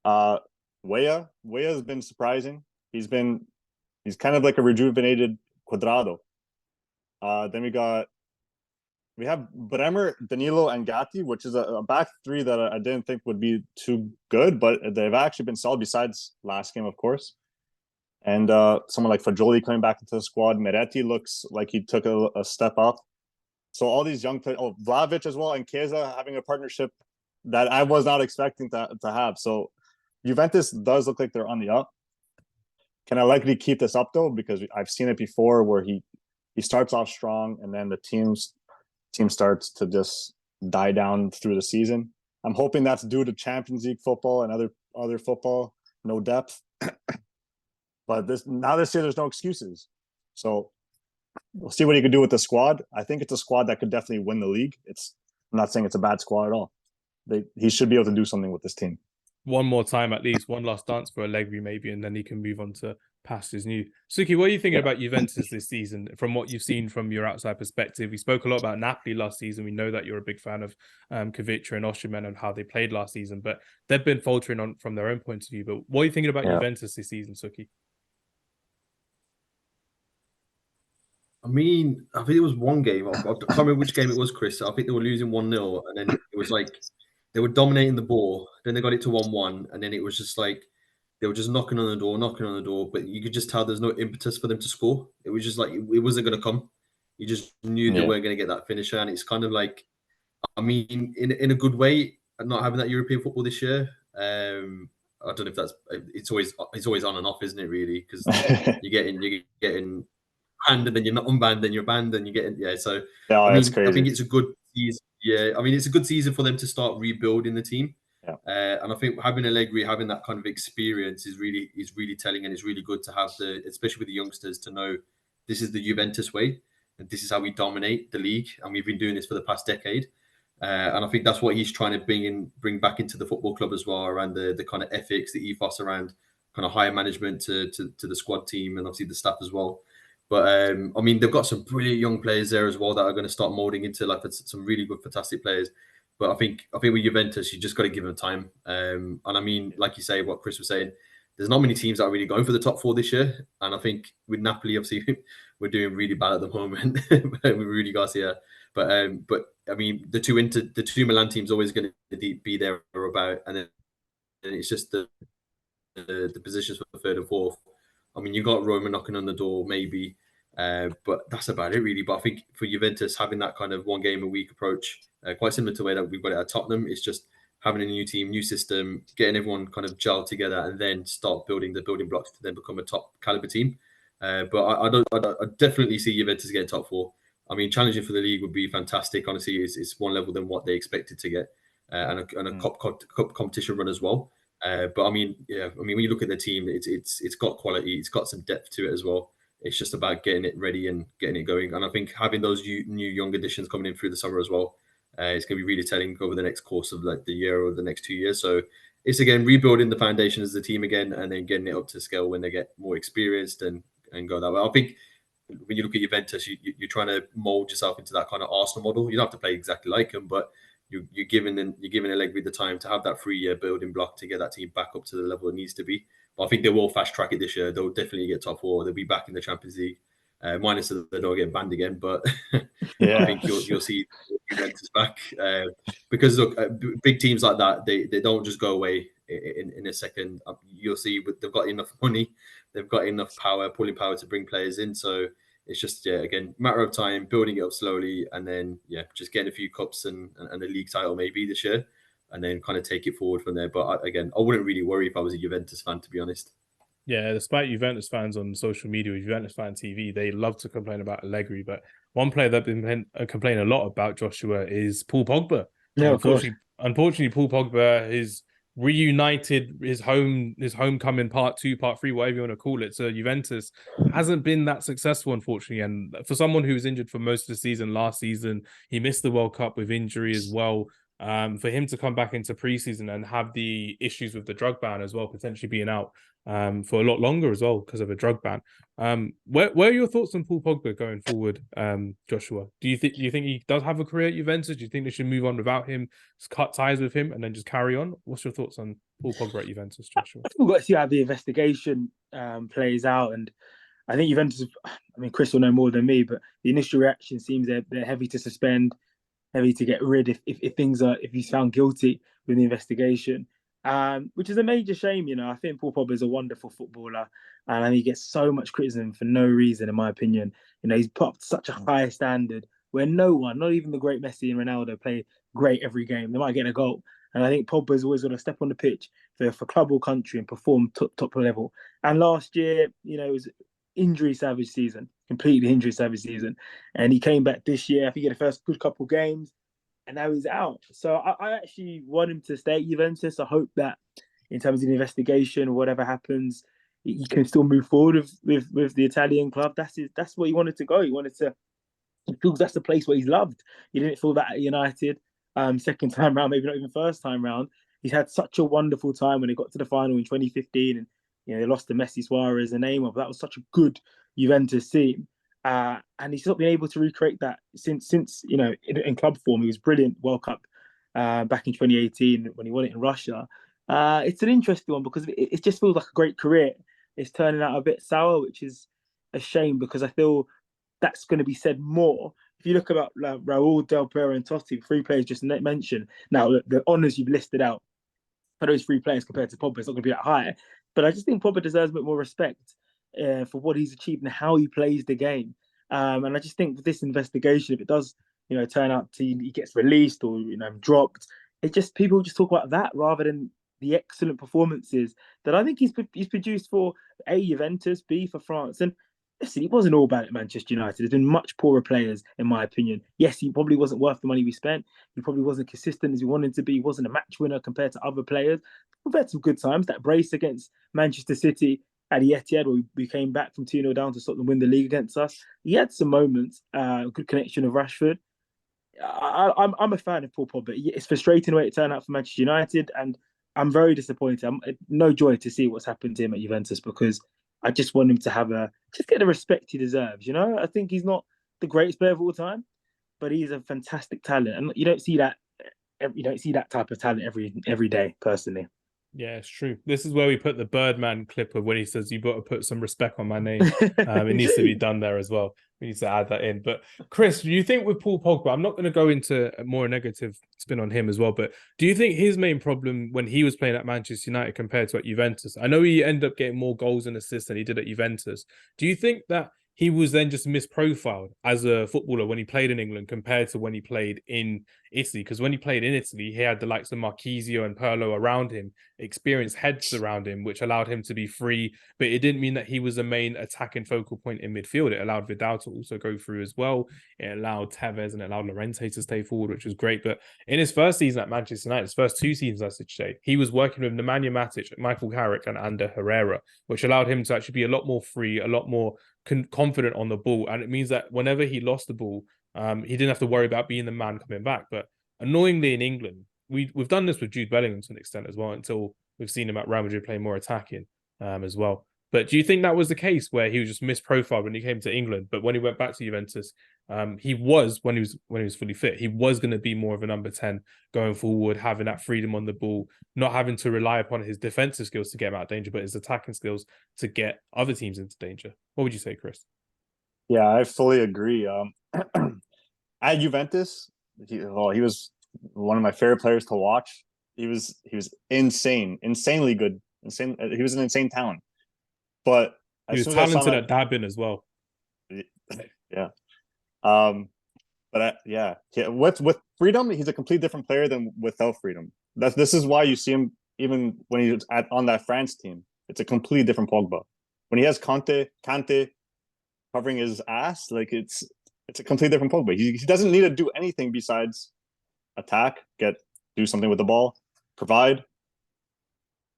Weah has been surprising. He's kind of like a rejuvenated Cuadrado. Then we have Bremer, Danilo, and Gatti, which is a back three that I didn't think would be too good, but they've actually been solid besides last game, of course. And someone like Fagioli coming back into the squad. Meretti looks like he took a step up. So all these young players, Vlahovic as well, and Chiesa having a partnership that I was not expecting to have. So Juventus does look like they're on the up. Can I likely keep this up though? Because I've seen it before where he starts off strong and then the team starts to just die down through the season. I'm hoping that's due to Champions League football and other football, no depth. But this year, there's no excuses. So we'll see what he can do with the squad. I think it's a squad that could definitely win the league. I'm not saying it's a bad squad at all. He should be able to do something with this team. One more time, at least one last dance for Allegri, maybe, and then he can move on to pastures new. Sukhi, what are you thinking about Juventus this season from what you've seen from your outside perspective? We spoke a lot about Napoli last season. We know that you're a big fan of Kvicha and Osimhen and how they played last season, but they've been faltering from their own point of view. But what are you thinking about Juventus this season, Sukhi? I mean, I think it was one game. I can't remember which game it was, Chris. I think they were losing 1-0, and then it was like they were dominating the ball. Then they got it to 1-1, and then it was just like they were just knocking on the door. But you could just tell there's no impetus for them to score. It was just like it wasn't going to come. You just knew they weren't going to get that finisher, and it's kind of like, I mean, in a good way, not having that European football this year. I don't know if it's always on and off, isn't it? Really, because you're getting banned and then you're not unbanned, then you're banned and you get So it's crazy. I think it's a good season. Yeah, I mean it's a good season for them to start rebuilding the team. Yeah. And I think having Allegri, having that kind of experience is really telling, and it's really good to have especially with the youngsters, to know this is the Juventus way and this is how we dominate the league, and we've been doing this for the past decade. And I think that's what he's trying to bring back into the football club as well, around the kind of ethics, the ethos around kind of higher management to the squad team and obviously the staff as well. But I mean, they've got some brilliant young players there as well that are going to start molding into like some really good, fantastic players. But I think with Juventus, you just got to give them time. And I mean, like you say, what Chris was saying, there's not many teams that are really going for the top four this year. And I think with Napoli, obviously, we're doing really bad at the moment with Rudy Garcia. But I mean, the two Milan teams always going to be there or about, and then it's just the positions for third and fourth. I mean, you got Roma knocking on the door, maybe, but that's about it, really. But I think for Juventus, having that kind of one game a week approach, quite similar to the way that we've got it at Tottenham, it's just having a new team, new system, getting everyone kind of gelled together, and then start building the building blocks to then become a top caliber team. But I definitely see Juventus getting top four. I mean, challenging for the league would be fantastic. Honestly, it's one level than what they expected to get, and a cup competition run as well. But I mean, when you look at the team, it's got quality, it's got some depth to it as well. It's just about getting it ready and getting it going. And I think having those new young additions coming in through the summer as well, it's going to be really telling over the next course of like the year or the next 2 years. So it's again rebuilding the foundation as the team again, and then getting it up to scale when they get more experienced and go that way. I think when you look at Juventus, you're trying to mold yourself into that kind of Arsenal model. You don't have to play exactly like them, but you're giving Allegri the time to have that 3-year building block to get that team back up to the level it needs to be. But I think they will fast track it this year. They'll definitely get top four. They'll be back in the Champions League, minus that they don't get banned again. But I think you'll see Juventus back because look, big teams like that, they don't just go away in a second. You'll see they've got enough money, they've got enough power, pulling power to bring players in. So it's just again matter of time, building it up slowly, and then just getting a few cups and a league title maybe this year, and then kind of take it forward from there. But again, I wouldn't really worry if I was a Juventus fan, to be honest. Yeah, despite Juventus fans on social media, Juventus fan TV, they love to complain about Allegri. But one player that been complaining a lot about Joshua is Paul Pogba. Yeah, unfortunately, Paul Pogba is reunited his homecoming part 2, part 3, whatever you want to call it. So Juventus hasn't been that successful, unfortunately. And for someone who was injured for most of the season last season, he missed the World Cup with injury as well. For him to come back into preseason and have the issues with the drug ban as well, potentially being out for a lot longer as well because of a drug ban. Where are your thoughts on Paul Pogba going forward, Joshua? Do you think he does have a career at Juventus? Do you think they should move on without him, just cut ties with him, and then just carry on? What's your thoughts on Paul Pogba at Juventus, Joshua? We've got to see how the investigation plays out, and I think Juventus. I mean, Chris will know more than me, but the initial reaction seems they're heavy to suspend, heavy to get rid if he's found guilty with the investigation, which is a major shame. I think Paul Pogba is a wonderful footballer, and I think he gets so much criticism for no reason, in my opinion. He's put up such a high standard where no one, not even the great Messi and Ronaldo, play great every game. They might get a goal, and I think Pogba's always got to step on the pitch for club or country and perform top level. And last year, it was injury savage season, completely injury savage season, and he came back this year. I think he had the first good couple games, and now he's out. So I actually want him to stay at Juventus. I hope that in terms of the investigation or whatever happens, he can still move forward with the Italian club. That's where he wanted to go. He feels that's the place where he's loved. He didn't feel that at United second time round, maybe not even first time round. He's had such a wonderful time when he got to the final in 2015, and they lost to Messi, Suarez, and Neymar. But that was such a good Juventus team, and he's not been able to recreate that since in club form. He was brilliant World Cup back in 2018 when he won it in Russia. It's an interesting one because it just feels like a great career. It's turning out a bit sour, which is a shame because I feel that's going to be said more. If you look about Raul, Del Piero, and Totti, 3 players just mentioned. Now, the honours you've listed out for those 3 players compared to Pogba, it's not going to be that high. But I just think Pogba deserves a bit more respect for what he's achieved and how he plays the game. And I just think with this investigation, if it does, turn out he gets released or dropped, people just talk about that rather than the excellent performances that I think he's produced for A, Juventus, B, for France. And listen, he wasn't all bad at Manchester United. There's been much poorer players, in my opinion. Yes, he probably wasn't worth the money we spent. He probably wasn't consistent as he wanted to be. He wasn't a match winner compared to other players. We've had some good times. That brace against Manchester City at the Etihad, where we came back from 2-0 down to stop them win the league against us. He had some moments, good connection with Rashford. I'm a fan of Paul Pogba. It's frustrating the way it turned out for Manchester United, and I'm very disappointed. I'm no joy to see what's happened to him at Juventus because I just want him to just get the respect he deserves. You know, I think he's not the greatest player of all time, but he's a fantastic talent, and you don't see that type of talent every day. Personally, Yeah, it's true. This is where we put the Birdman clip of when he says, "You've got to put some respect on my name." It needs to be done there as well. We need to add that in. But Chris, do you think with Paul Pogba, I'm not going to go into a more negative spin on him as well, but do you think his main problem when he was playing at Manchester United compared to at Juventus? I know he ended up getting more goals and assists than he did at Juventus. Do you think that he was then just misprofiled as a footballer when he played in England compared to when he played in Italy? Because when he played in Italy, he had the likes of Marchisio and Pirlo around him, experienced heads around him, which allowed him to be free. But it didn't mean that he was a main attacking focal point in midfield. It allowed Vidal to also go through as well. It allowed Tevez and it allowed Llorente to stay forward, which was great. But in his first season at Manchester United, his first 2 seasons, I should say, he was working with Nemanja Matic, Michael Carrick, and Ander Herrera, which allowed him to actually be a lot more free, a lot more confident on the ball. And it means that whenever he lost the ball, he didn't have to worry about being the man coming back. But annoyingly in England, we've done this with Jude Bellingham to an extent as well, until we've seen him at Real Madrid playing more attacking as well. But do you think that was the case where he was just misprofiled when he came to England, but when he went back to Juventus, he was when he was fully fit, he was going to be more of a number 10 going forward, having that freedom on the ball, not having to rely upon his defensive skills to get him out of danger, but his attacking skills to get other teams into danger? What would you say, Chris? Yeah, I fully agree. At Juventus, he was one of my favorite players to watch. He was insanely good. He was an insane talent. But he was talented at dabbing as well. Yeah. With freedom, he's a completely different player than without freedom. This is why you see him even when he's on that France team. It's a completely different Pogba. When he has Kante covering his ass, like it's a completely different Pogba. He doesn't need to do anything besides attack, do something with the ball, provide,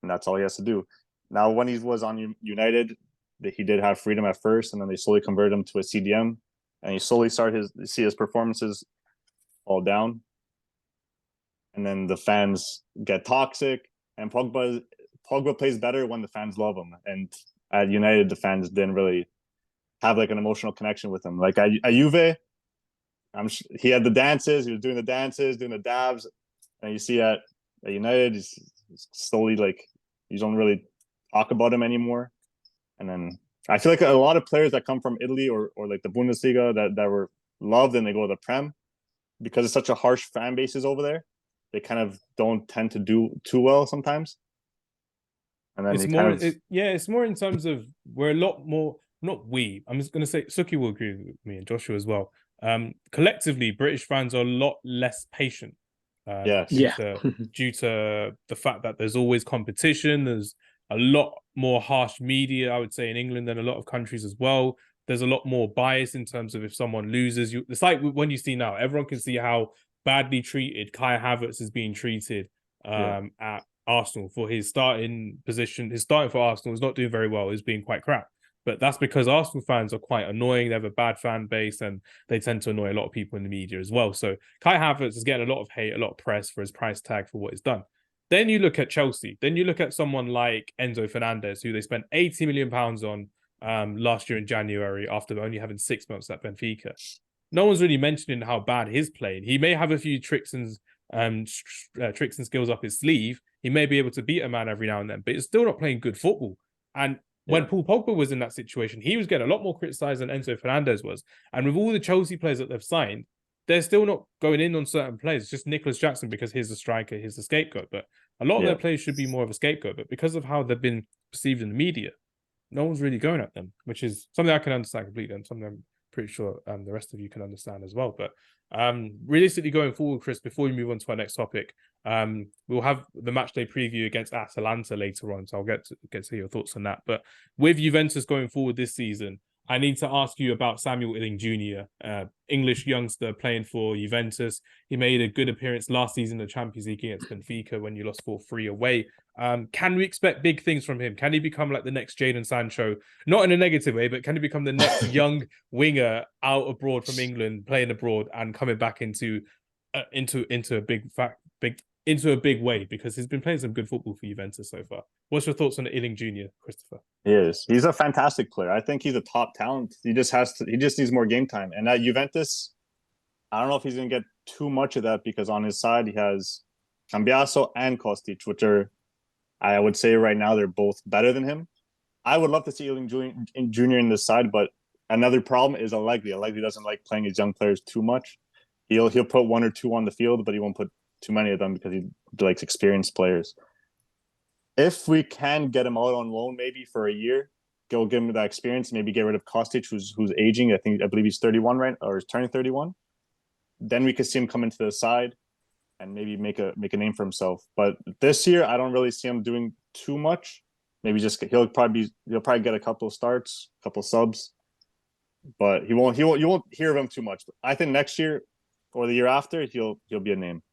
and that's all he has to do. Now, when he was on United, he did have freedom at first, and then they slowly converted him to a CDM, and you slowly see his performances fall down, and then the fans get toxic, and Pogba plays better when the fans love him. And at United, the fans didn't really have like an emotional connection with him. Like at Juve, he had the dances, he was doing the dances, doing the dabs, and you see at United, he's slowly like you don't really talk about him anymore. And then I feel like a lot of players that come from Italy or like the Bundesliga that were loved and they go to the Prem, because it's such a harsh fan bases over there, they kind of don't tend to do too well sometimes. And then it's more in terms of we're a lot more, I'm just going to say Sukhi will agree with me and Joshua as well. Collectively, British fans are a lot less patient. Due to the fact that there's always competition, there's a lot more harsh media, I would say, in England than a lot of countries as well. There's a lot more bias in terms of if someone loses. It's like when you see now, everyone can see how badly treated Kai Havertz is being treated at Arsenal for his starting position. His starting for Arsenal is not doing very well. He's being quite crap. But that's because Arsenal fans are quite annoying. They have a bad fan base and they tend to annoy a lot of people in the media as well. So Kai Havertz is getting a lot of hate, a lot of press for his price tag for what he's done. Then you look at Chelsea. Then you look at someone like Enzo Fernandez, who they spent £80 million on last year in January after only having 6 months at Benfica. No one's really mentioning how bad he's playing. He may have a few tricks and skills up his sleeve. He may be able to beat a man every now and then, but he's still not playing good football. And when Paul Pogba was in that situation, he was getting a lot more criticised than Enzo Fernandez was. And with all the Chelsea players that they've signed, they're still not going in on certain players. It's just Nicholas Jackson because he's the striker, he's the scapegoat. But a lot of their players should be more of a scapegoat. But because of how they've been perceived in the media, no one's really going at them, which is something I can understand completely and something I'm pretty sure the rest of you can understand as well. But realistically going forward, Chris, before we move on to our next topic, we'll have the matchday preview against Atalanta later on, so I'll get to hear your thoughts on that. But with Juventus going forward this season, I need to ask you about Samuel Illing Jr., English youngster playing for Juventus. He made a good appearance last season in the Champions League against Benfica when you lost 4-3 away. Can we expect big things from him? Can he become like the next Jadon Sancho? Not in a negative way, but can he become the next young winger out abroad from England, playing abroad and coming back into a big way, because he's been playing some good football for Juventus so far. What's your thoughts on Illing Jr., Christopher? He is. He's a fantastic player. I think he's a top talent. He just needs more game time. And at Juventus, I don't know if he's going to get too much of that, because on his side he has Cambiaso and Kostic, which are, I would say right now, they're both better than him. I would love to see Illing Jr. in this side, but another problem is Allegri. Allegri doesn't like playing his young players too much. He'll put one or two on the field, but he won't put too many of them because he likes experienced players. If we can get him out on loan, maybe for a year, go give him that experience, maybe get rid of Kostic, who's aging. I believe he's 31 right, or he's turning 31. Then we could see him come into the side and maybe make a name for himself. But this year, I don't really see him doing too much. Maybe just he'll probably get a couple of starts, a couple of subs, but you won't hear of him too much. I think next year or the year after, he'll be a name.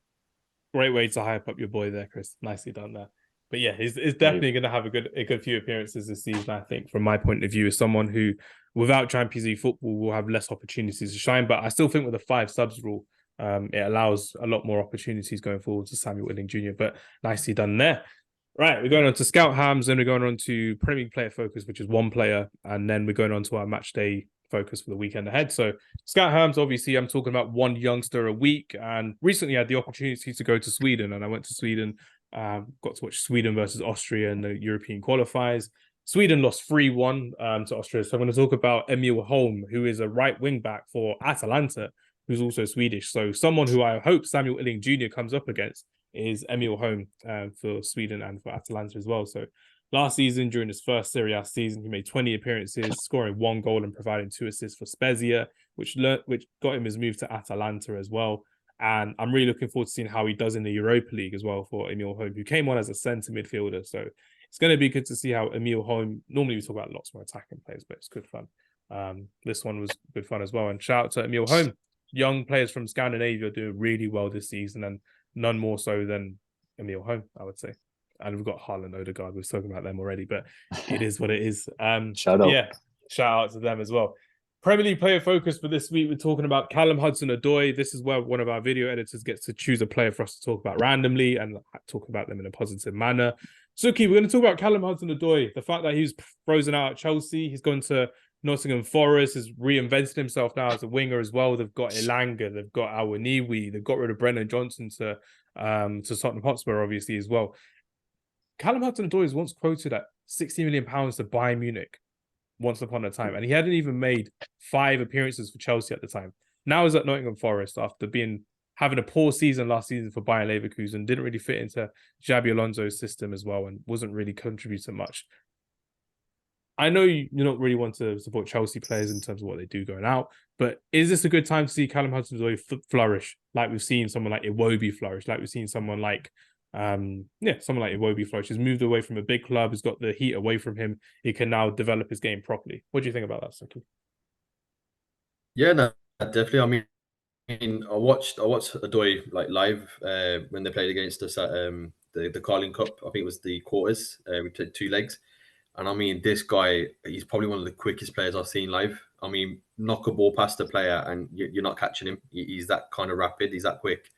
Great way to hype up your boy there, Chris. Nicely done there. But yeah, he's definitely going to have a good few appearances this season, I think, from my point of view, as someone who, without Champions League football, will have less opportunities to shine. But I still think with the 5 subs rule, it allows a lot more opportunities going forward to Samuel Illing Jr. But nicely done there. Right, we're going on to Scout Hamz, then we're going on to Premier League Player Focus, which is one player, and then we're going on to our match day focus for the weekend ahead. So Scout Hamz, obviously, I'm talking about one youngster a week, and recently I had the opportunity to go to Sweden, and I went to Sweden, got to watch Sweden versus Austria in the European qualifiers. Sweden lost 3-1 to Austria, so I'm going to talk about Emil Holm, who is a right wing back for Atalanta, who's also Swedish. So someone who I hope Samuel Illing Jr. comes up against is Emil Holm for Sweden and for Atalanta as well. So last season, during his first Serie A season, he made 20 appearances, scoring 1 goal and providing 2 assists for Spezia, which got him his move to Atalanta as well. And I'm really looking forward to seeing how he does in the Europa League as well for Emil Holm, who came on as a centre midfielder. So it's going to be good to see how Emil Holm, normally we talk about lots more attacking players, but it's good fun. This one was good fun as well. And shout out to Emil Holm. Young players from Scandinavia are doing really well this season, and none more so than Emil Holm, I would say. And we've got Haaland, Odegaard. We've spoken about them already, but it is what it is. Shout out. Yeah, shout out to them as well. Premier League player focus for this week, we're talking about Callum Hudson-Odoi. This is where one of our video editors gets to choose a player for us to talk about randomly and talk about them in a positive manner. Sukhi, we're going to talk about Callum Hudson-Odoi. The fact that he's frozen out at Chelsea, he's gone to Nottingham Forest, has reinvented himself now as a winger as well. They've got Elanga, they've got Awoniyi, they've got rid of Brennan Johnson to Tottenham Hotspur, obviously, as well. Callum Hudson-Odoi was once quoted at £60 million to Bayern Munich once upon a time, and he hadn't even made 5 appearances for Chelsea at the time. Now he's at Nottingham Forest after having a poor season last season for Bayern Leverkusen, didn't really fit into Xabi Alonso's system as well, and wasn't really contributing much. I know you don't really want to support Chelsea players in terms of what they do going out, but is this a good time to see Callum Hudson-Odoi flourish? Like we've seen someone like Iwobi flourish, like we've seen someone like Iwobi flourish. He's moved away from a big club, he's got the heat away from him. He can now develop his game properly. What do you think about that, Sukhi? Yeah, no, definitely. I watched Odoi like live when they played against us at the Carling Cup. I think it was the quarters. We played 2 legs. And I mean, this guy, he's probably one of the quickest players I've seen live. I mean, knock a ball past a player and you're not catching him. He's that kind of rapid. He's that quick.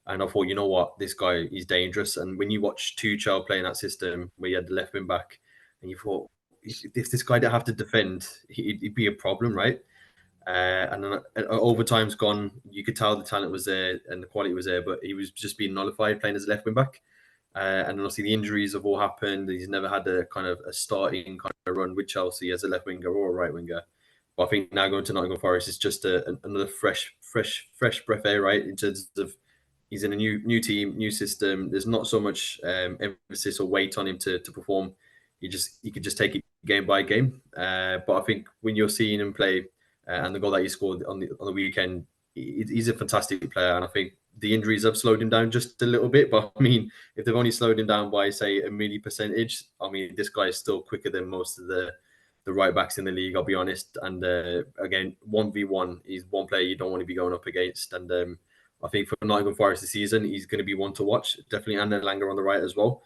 And I thought, you know what, this guy, he's dangerous. And when you watch Tuchel playing that system where you had the left wing back, and you thought, if this guy didn't have to defend, he'd be a problem, right? And then overtime's gone. You could tell the talent was there and the quality was there, but he was just being nullified playing as a left wing back. And then obviously the injuries have all happened. He's never had a kind of a starting kind of run with Chelsea as a left winger or a right winger. But I think now going to Nottingham Forest is just another fresh breath of air, right? In terms of he's in a new team, new system. There's not so much emphasis or weight on him to perform. He could just take it game by game. But I think when you're seeing him play and the goal that he scored on the weekend, he's a fantastic player. And I think the injuries have slowed him down just a little bit. But I mean, if they've only slowed him down by say a milli percentage, I mean, this guy is still quicker than most of the the right backs in the league, I'll be honest. And again, 1v1 is one player you don't want to be going up against. And I think for Nottingham Forest this season, he's going to be one to watch. Definitely Anna Langer on the right as well.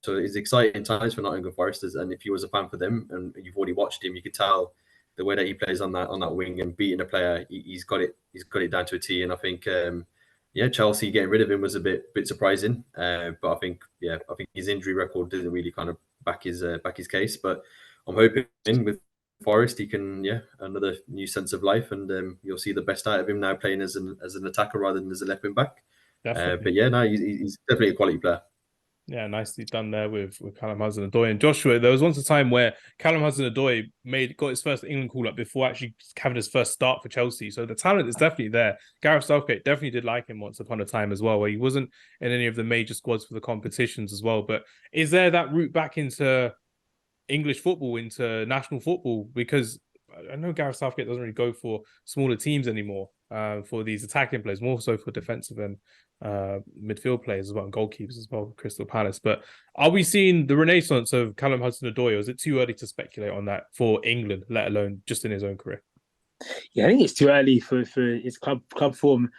So it's exciting times for Nottingham Foresters. And if you was a fan for them and you've already watched him, you could tell the way that he plays on that wing and beating a player, he's got it down to a T. And I think Chelsea getting rid of him was a bit surprising. But I think his injury record didn't really kind of back his case. But I'm hoping with Forest he can another new sense of life, and you'll see the best out of him now playing as an attacker rather than as a left wing back. But he's definitely a quality player. Yeah, nicely done there with Callum Hudson-Odoi and Joshua. There was once a time where Callum Hudson-Odoi got his first England call up before actually having his first start for Chelsea. So the talent is definitely there. Gareth Southgate definitely did like him once upon a time as well, where he wasn't in any of the major squads for the competitions as well. But is there that route back into English football, into national football? Because I know Gareth Southgate doesn't really go for smaller teams anymore for these attacking players, more so for defensive and midfield players as well, and goalkeepers as well, Crystal Palace. But are we seeing the renaissance of Callum Hudson-Odoi, or is it too early to speculate on that for England, let alone just in his own career? Yeah, I think it's too early for his club form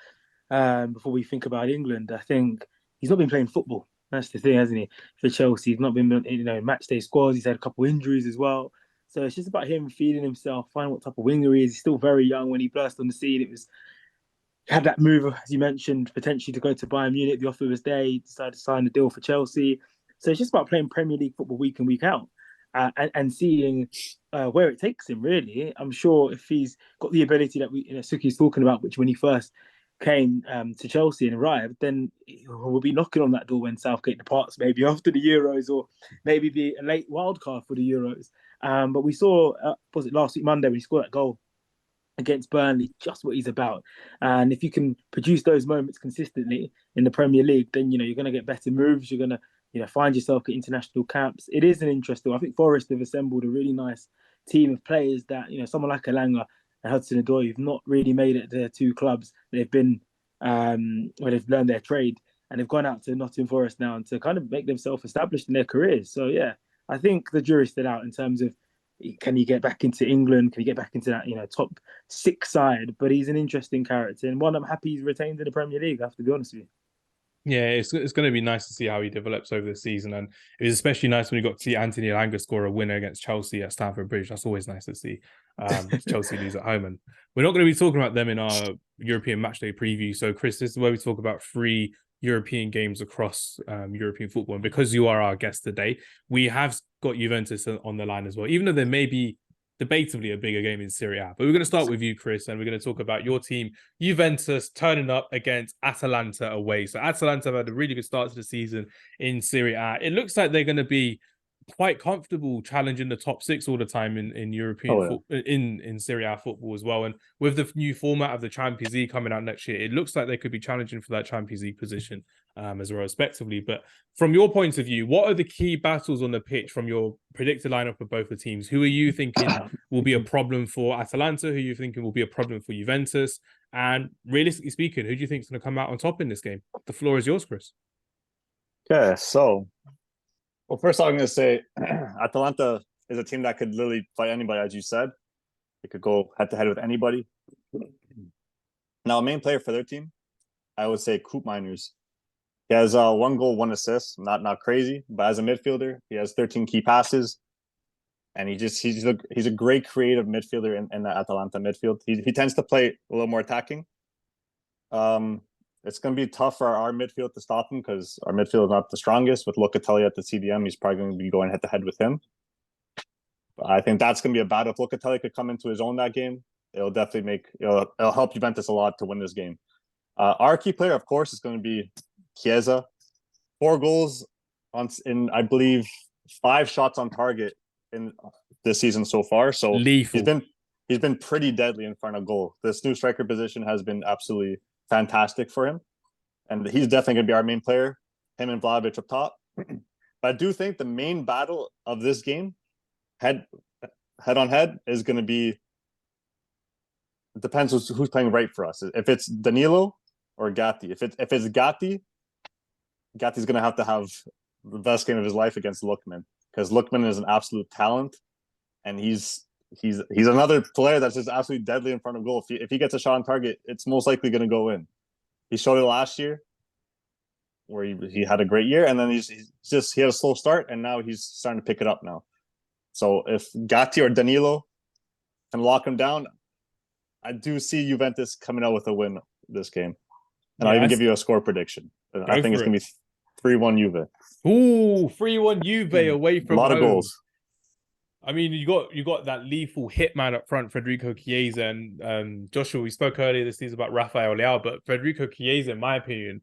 before we think about England. I think he's not been playing football. That's the thing, hasn't he? For Chelsea, he's not been in match day squads. He's had a couple of injuries as well. So it's just about him feeding himself, finding what type of winger he is. He's still very young. When he burst on the scene, he had that move, as you mentioned, potentially to go to Bayern Munich. The offer was there. He decided to sign a deal for Chelsea. So it's just about playing Premier League football week in, week out, and seeing where it takes him, really. I'm sure if he's got the ability that Sukhi's talking about, which when he first came to Chelsea and arrived, then we'll be knocking on that door when Southgate departs, maybe after the Euros, or maybe be a late wild card for the Euros. But we saw, was it last week, Monday, when he scored that goal against Burnley, just what he's about. And if you can produce those moments consistently in the Premier League, then you're going to get better moves. You're going to find yourself at international camps. It is an interesting. I think Forest have assembled a really nice team of players that someone like Elanga and Hudson-Odoi have not really made it to their two clubs. They've been where they've learned their trade, and they've gone out to Nottingham Forest now and to kind of make themselves established in their careers. So yeah, I think the jury's still out in terms of, can he get back into England? Can he get back into that top 6 side? But he's an interesting character, and one I'm happy he's retained in the Premier League, I have to be honest with you. Yeah, it's going to be nice to see how he develops over the season. And it was especially nice when we got to see Anthony Elanga score a winner against Chelsea at Stamford Bridge. That's always nice to see. Chelsea lose at home. And we're not going to be talking about them in our European matchday preview. So, Chris, this is where we talk about 3 European games across European football. And because you are our guest today, we have got Juventus on the line as well, even though there may be debatably a bigger game in Serie A. But we're going to start with you, Chris, and we're going to talk about your team, Juventus, turning up against Atalanta away. So Atalanta have had a really good start to the season in Serie A. It looks like they're going to be quite comfortable challenging the top 6 all the time in European in Serie A football as well. And with the new format of the Champions League coming out next year, it looks like they could be challenging for that Champions League position as well, respectively. But from your point of view, what are the key battles on the pitch from your predicted lineup of both the teams? Who are you thinking will be a problem for Atalanta? Who are you thinking will be a problem for Juventus? And realistically speaking, who do you think is going to come out on top in this game? The floor is yours, Chris. Okay, so first I'm going to say Atalanta is a team that could literally fight anybody, as you said. It could go head-to-head with anybody. Now, a main player for their team, I would say Coop Miners. He has 1 goal, 1 assist. Not crazy, but as a midfielder, he has 13 key passes. And he's a great creative midfielder in the Atalanta midfield. He tends to play a little more attacking. It's going to be tough for our midfield to stop him because our midfield is not the strongest. With Locatelli at the CDM, he's probably going to be going head-to-head with him. But I think that's going to be a battle. If Locatelli could come into his own that game, it'll definitely it'll help Juventus a lot to win this game. Our key player, of course, is going to be Chiesa. 4 goals in, I believe, 5 shots on target in this season so far. So lethal. He's been pretty deadly in front of goal. This new striker position has been absolutely fantastic for him, and he's definitely going to be our main player, him and Vlahovic up top. But I do think the main battle of this game, head on head, is going to be, it depends who's playing right for us. If it's Danilo or Gatti. If it's Gatti, Gatti's going to have the best game of his life against Lookman, because Lookman is an absolute talent, and he's another player that's just absolutely deadly in front of goal. If he gets a shot on target, it's most likely going to go in. He showed it last year, where he had a great year, and then he had a slow start, and now he's starting to pick it up now. So if Gatti or Danilo can lock him down, I do see Juventus coming out with a win this game. And I'll even give you a score prediction. I think it's going to be 3-1 Juve. Ooh, 3-1 Juve away from a lot home. of goals. I mean, you got that lethal hitman up front, Federico Chiesa, and Joshua. We spoke earlier this season about Rafael Leao, but Federico Chiesa, in my opinion,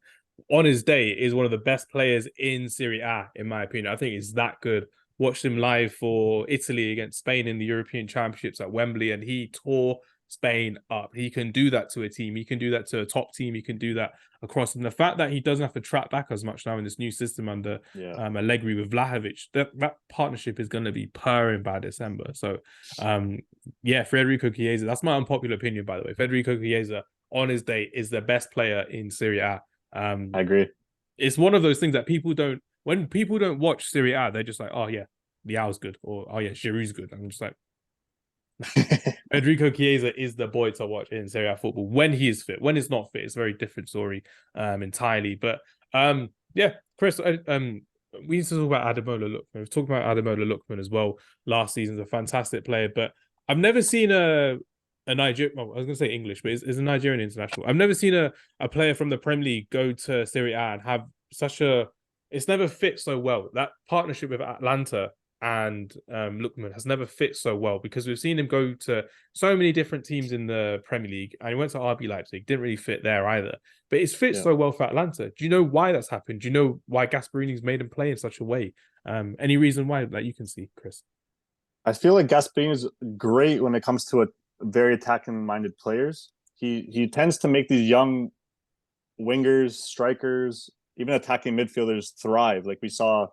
on his day, is one of the best players in Serie A. In my opinion, I think he's that good. Watched him live for Italy against Spain in the European Championships at Wembley, and he tore Spain up. He can do that to a team. He can do that to a top team. He can do that across. And the fact that he doesn't have to track back as much now in this new system under Allegri with Vlahovic, that partnership is going to be purring by December. So, Federico Chiesa, that's my unpopular opinion, by the way. Federico Chiesa, on his day, is the best player in Serie A. I agree. It's one of those things that when people don't watch Serie A, they're just like, oh, yeah, Leao's good. Or, oh, yeah, Giroud's good. I'm just like, Federico Chiesa is the boy to watch in Serie A football when he is fit. When he's not fit, it's a very different story entirely. But Chris, we need to talk about Ademola Lookman. We've talked about Ademola Lookman as well last season. He's a fantastic player, but I've never seen a Nigerian. Well, I was going to say English, but it's a Nigerian international. I've never seen a player from the Premier League go to Serie A and have such a. It's never fit so well. That partnership with Atlanta and Lookman has never fit so well, because we've seen him go to so many different teams in the Premier League, and he went to RB Leipzig, didn't really fit there either. But it's fit so well for Atlanta. Do you know why that's happened? Do you know why Gasperini's made him play in such a way? Any reason why that you can see, Chris? I feel like Gasperini's great when it comes to a very attacking-minded players. He tends to make these young wingers, strikers, even attacking midfielders thrive. Like we saw,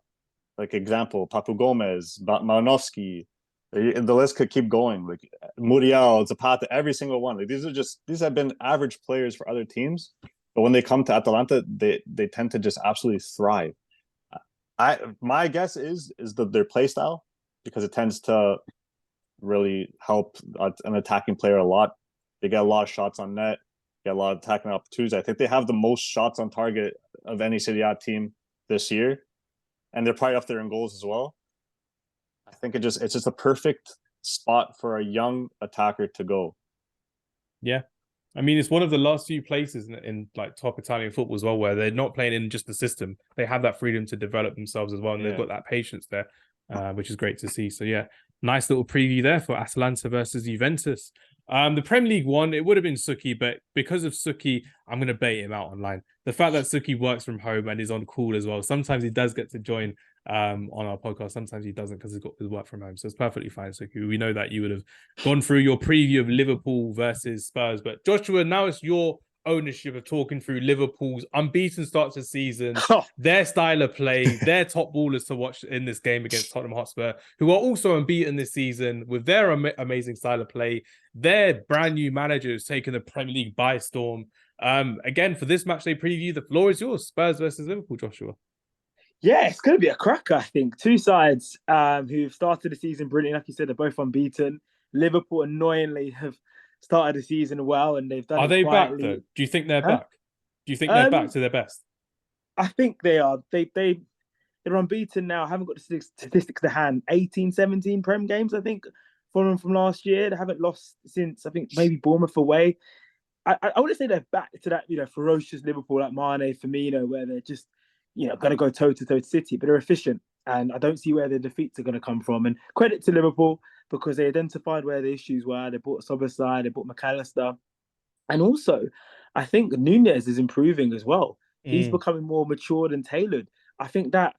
like example, Papu Gomez, Malinowski, the list could keep going. Like Muriel, Zapata, every single one. Like these have been average players for other teams, but when they come to Atalanta, they tend to just absolutely thrive. My guess is their play style, because it tends to really help an attacking player a lot. They get a lot of shots on net, get a lot of attacking opportunities. I think they have the most shots on target of any Serie A team this year, and they're probably up there in goals as well. I think it's just a perfect spot for a young attacker to go. Yeah. I mean, it's one of the last few places in like top Italian football as well, where they're not playing in just the system. They have that freedom to develop themselves as well, and they've got that patience there, which is great to see. So yeah, nice little preview there for Atalanta versus Juventus. The Premier League one, it would have been Sukhi, but because of Sukhi, I'm going to bait him out online. The fact that Sukhi works from home and is on call as well. Sometimes he does get to join on our podcast. Sometimes he doesn't, because he's got his work from home. So it's perfectly fine, Sukhi. We know that you would have gone through your preview of Liverpool versus Spurs. But Joshua, now it's your ownership of talking through Liverpool's unbeaten start to the season, their style of play, their top ballers to watch in this game against Tottenham Hotspur, who are also unbeaten this season with their amazing style of play. Their brand new manager has taken the Premier League by storm. Again, for this matchday preview, the floor is yours. Spurs versus Liverpool, Joshua. Yeah, it's going to be a cracker, I think. Two sides who've started the season brilliant. Like you said, they're both unbeaten. Liverpool annoyingly have started the season well, and they've done. Are they back though? Do you think they're back? Do you think they're back to their best? I think they are. They're unbeaten now. I haven't got the statistics to hand. 18, 17 Prem games, I think, from last year. They haven't lost since, I think, maybe Bournemouth away. I wouldn't say they're back to that, ferocious Liverpool like Mane, Firmino, where they're just, going to go toe-to-toe to City, but they're efficient. And I don't see where the defeats are going to come from. And credit to Liverpool, because they identified where the issues were. They bought Szoboszlai, they bought McAllister. And also, I think Nunez is improving as well. He's becoming more matured and tailored. I think that,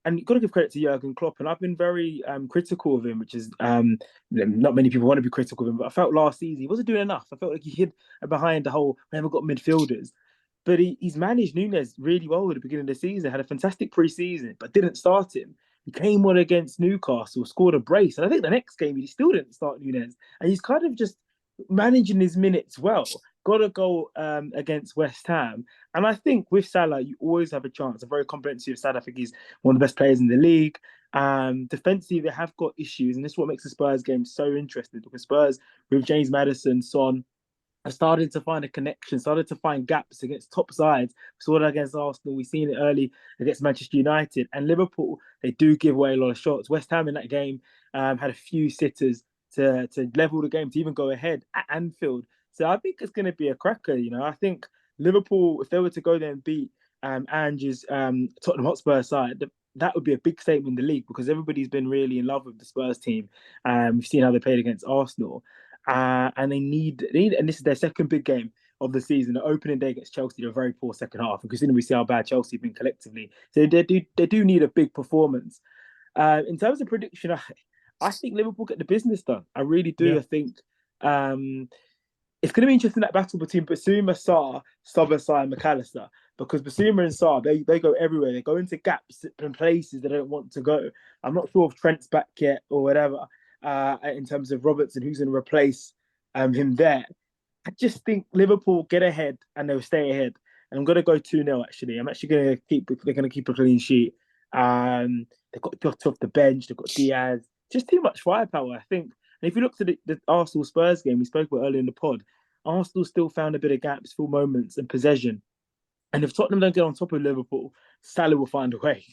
and you've got to give credit to Jurgen Klopp, and I've been very critical of him, which is, not many people want to be critical of him, but I felt last season he wasn't doing enough. I felt like he hid behind the whole, we haven't got midfielders. But he's managed Nunez really well at the beginning of the season, had a fantastic pre-season, but didn't start him. He came on against Newcastle, scored a brace. And I think the next game, he still didn't start Nunez. And he's kind of just managing his minutes well. got to go against West Ham. And I think with Salah, you always have a chance. A very comprehensive Salah. I think he's one of the best players in the league. Defensively, they have got issues. And this is what makes the Spurs game so interesting, because Spurs, with James Maddison, Son, are starting to find a connection, started to find gaps against top sides. We saw that against Arsenal. We've seen it early against Manchester United. And Liverpool, they do give away a lot of shots. West Ham in that game had a few sitters to level the game, to even go ahead at Anfield. So I think it's going to be a cracker. I think Liverpool, if they were to go there and beat Ange's Tottenham Hotspur side, that would be a big statement in the league, because everybody's been really in love with the Spurs team. We've seen how they played against Arsenal. And they need, and this is their second big game of the season. The opening day against Chelsea, they're a very poor second half, and considering we see how bad Chelsea have been collectively, so they do need a big performance. In terms of prediction, I think Liverpool get the business done. I really do. Yeah. I think it's going to be interesting, that battle between Basuma, Sarr, Szoboszlai, and McAllister, because Basuma and Sarr, they go everywhere. They go into gaps and places they don't want to go. I'm not sure if Trent's back yet or whatever. In terms of Robertson, who's going to replace him there. I just think Liverpool get ahead and they'll stay ahead. And I'm going to go 2-0, actually. I'm actually going to they're going to keep a clean sheet. They've got Jota off the bench. They've got Diaz. Just too much firepower, I think. And if you look at the Arsenal Spurs game we spoke about earlier in the pod, Arsenal still found a bit of gaps, full moments and possession. And if Tottenham don't get on top of Liverpool, Salah will find a way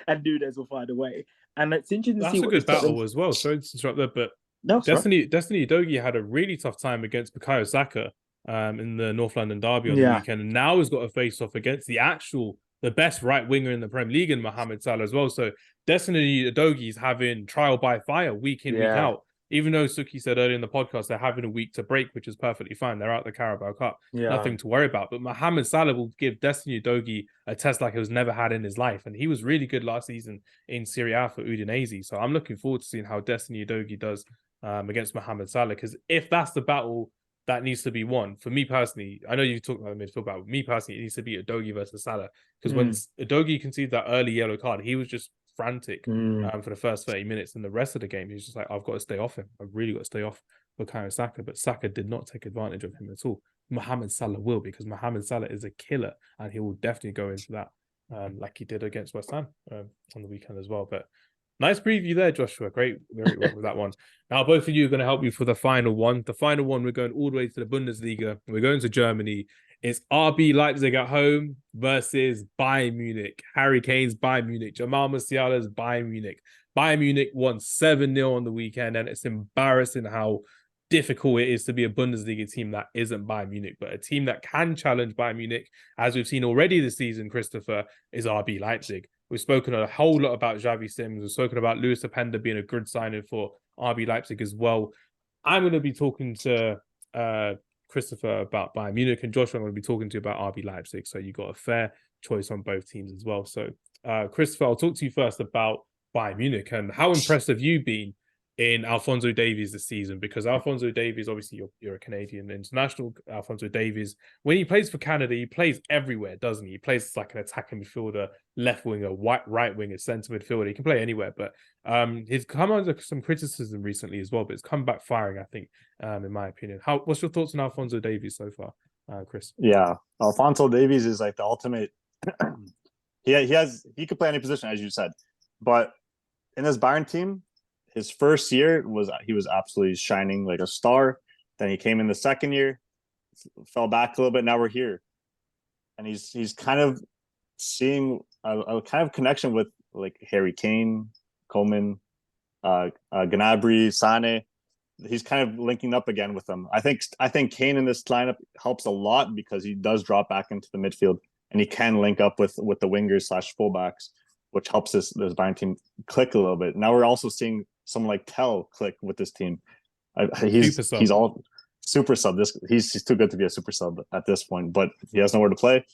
and Nunez will find a way. And it's interesting to see. That's a good battle as well. Sorry to interrupt there, but Destiny Udogie had a really tough time against Bukayo Saka in the North London derby on the weekend, and now has got a face-off against the best right winger in the Premier League in Mohamed Salah as well. So Destiny Udogie is having trial by fire week in, week out. Even though Sukhi said earlier in the podcast they're having a week to break, which is perfectly fine. They're out the Carabao Cup. Nothing to worry about. But Mohamed Salah will give Destiny Udogie a test like he was never had in his life. And he was really good last season in Serie A for Udinese. So I'm looking forward to seeing how Destiny Udogie does against Mohamed Salah. Because if that's the battle that needs to be won, for me personally, I know you talked about the midfield battle. Me personally, it needs to be Udogie versus Salah. Because when Udogie conceded that early yellow card, he was just frantic for the first 30 minutes, and the rest of the game he's just like, I've got to stay off him. I've really got to stay off Bukayo Saka. But Saka did not take advantage of him at all. Mohamed Salah will, because Mohamed Salah is a killer, and he will definitely go into that like he did against West Ham on the weekend as well. But nice preview there, Joshua. Great with that one. Now both of you are going to help you for the final one. The final one, we're going all the way to the Bundesliga. We're going to Germany. It's RB Leipzig at home versus Bayern Munich. Harry Kane's Bayern Munich. Jamal Musiala's Bayern Munich. Bayern Munich won 7-0 on the weekend, and it's embarrassing how difficult it is to be a Bundesliga team that isn't Bayern Munich. But a team that can challenge Bayern Munich, as we've seen already this season, Christopher, is RB Leipzig. We've spoken a whole lot about Xavi Sims. We've spoken about Lewis Openda being a good signing for RB Leipzig as well. I'm going to be talking to Christopher about Bayern Munich, and Joshua I'm going to be talking to you about RB Leipzig. So you got a fair choice on both teams as well. So Christopher, I'll talk to you first about Bayern Munich and how impressed have you been in Alphonso Davies this season? Because Alphonso Davies, obviously you're a Canadian international. Alphonso Davies, when he plays for Canada, he plays everywhere, doesn't he? He plays like an attacking midfielder, left winger, right winger, centre midfielder. He can play anywhere, but he's come under some criticism recently as well, but it's come back firing, I think, in my opinion. What's your thoughts on Alphonso Davies so far, Chris? Yeah, Alphonso Davies is like the ultimate. He could play any position, as you said, but in this Bayern team, his first year he was absolutely shining like a star. Then he came in the second year, fell back a little bit. Now we're here, and he's kind of seeing a kind of connection with like Harry Kane, Coleman, Gnabry, Sane. He's kind of linking up again with them. I think Kane in this lineup helps a lot because he does drop back into the midfield and he can link up with the wingers / fullbacks, which helps this Bayern team click a little bit. Now we're also seeing someone like Tell click with this team. He's all super sub. He's too good to be a super sub at this point, but he has nowhere to play.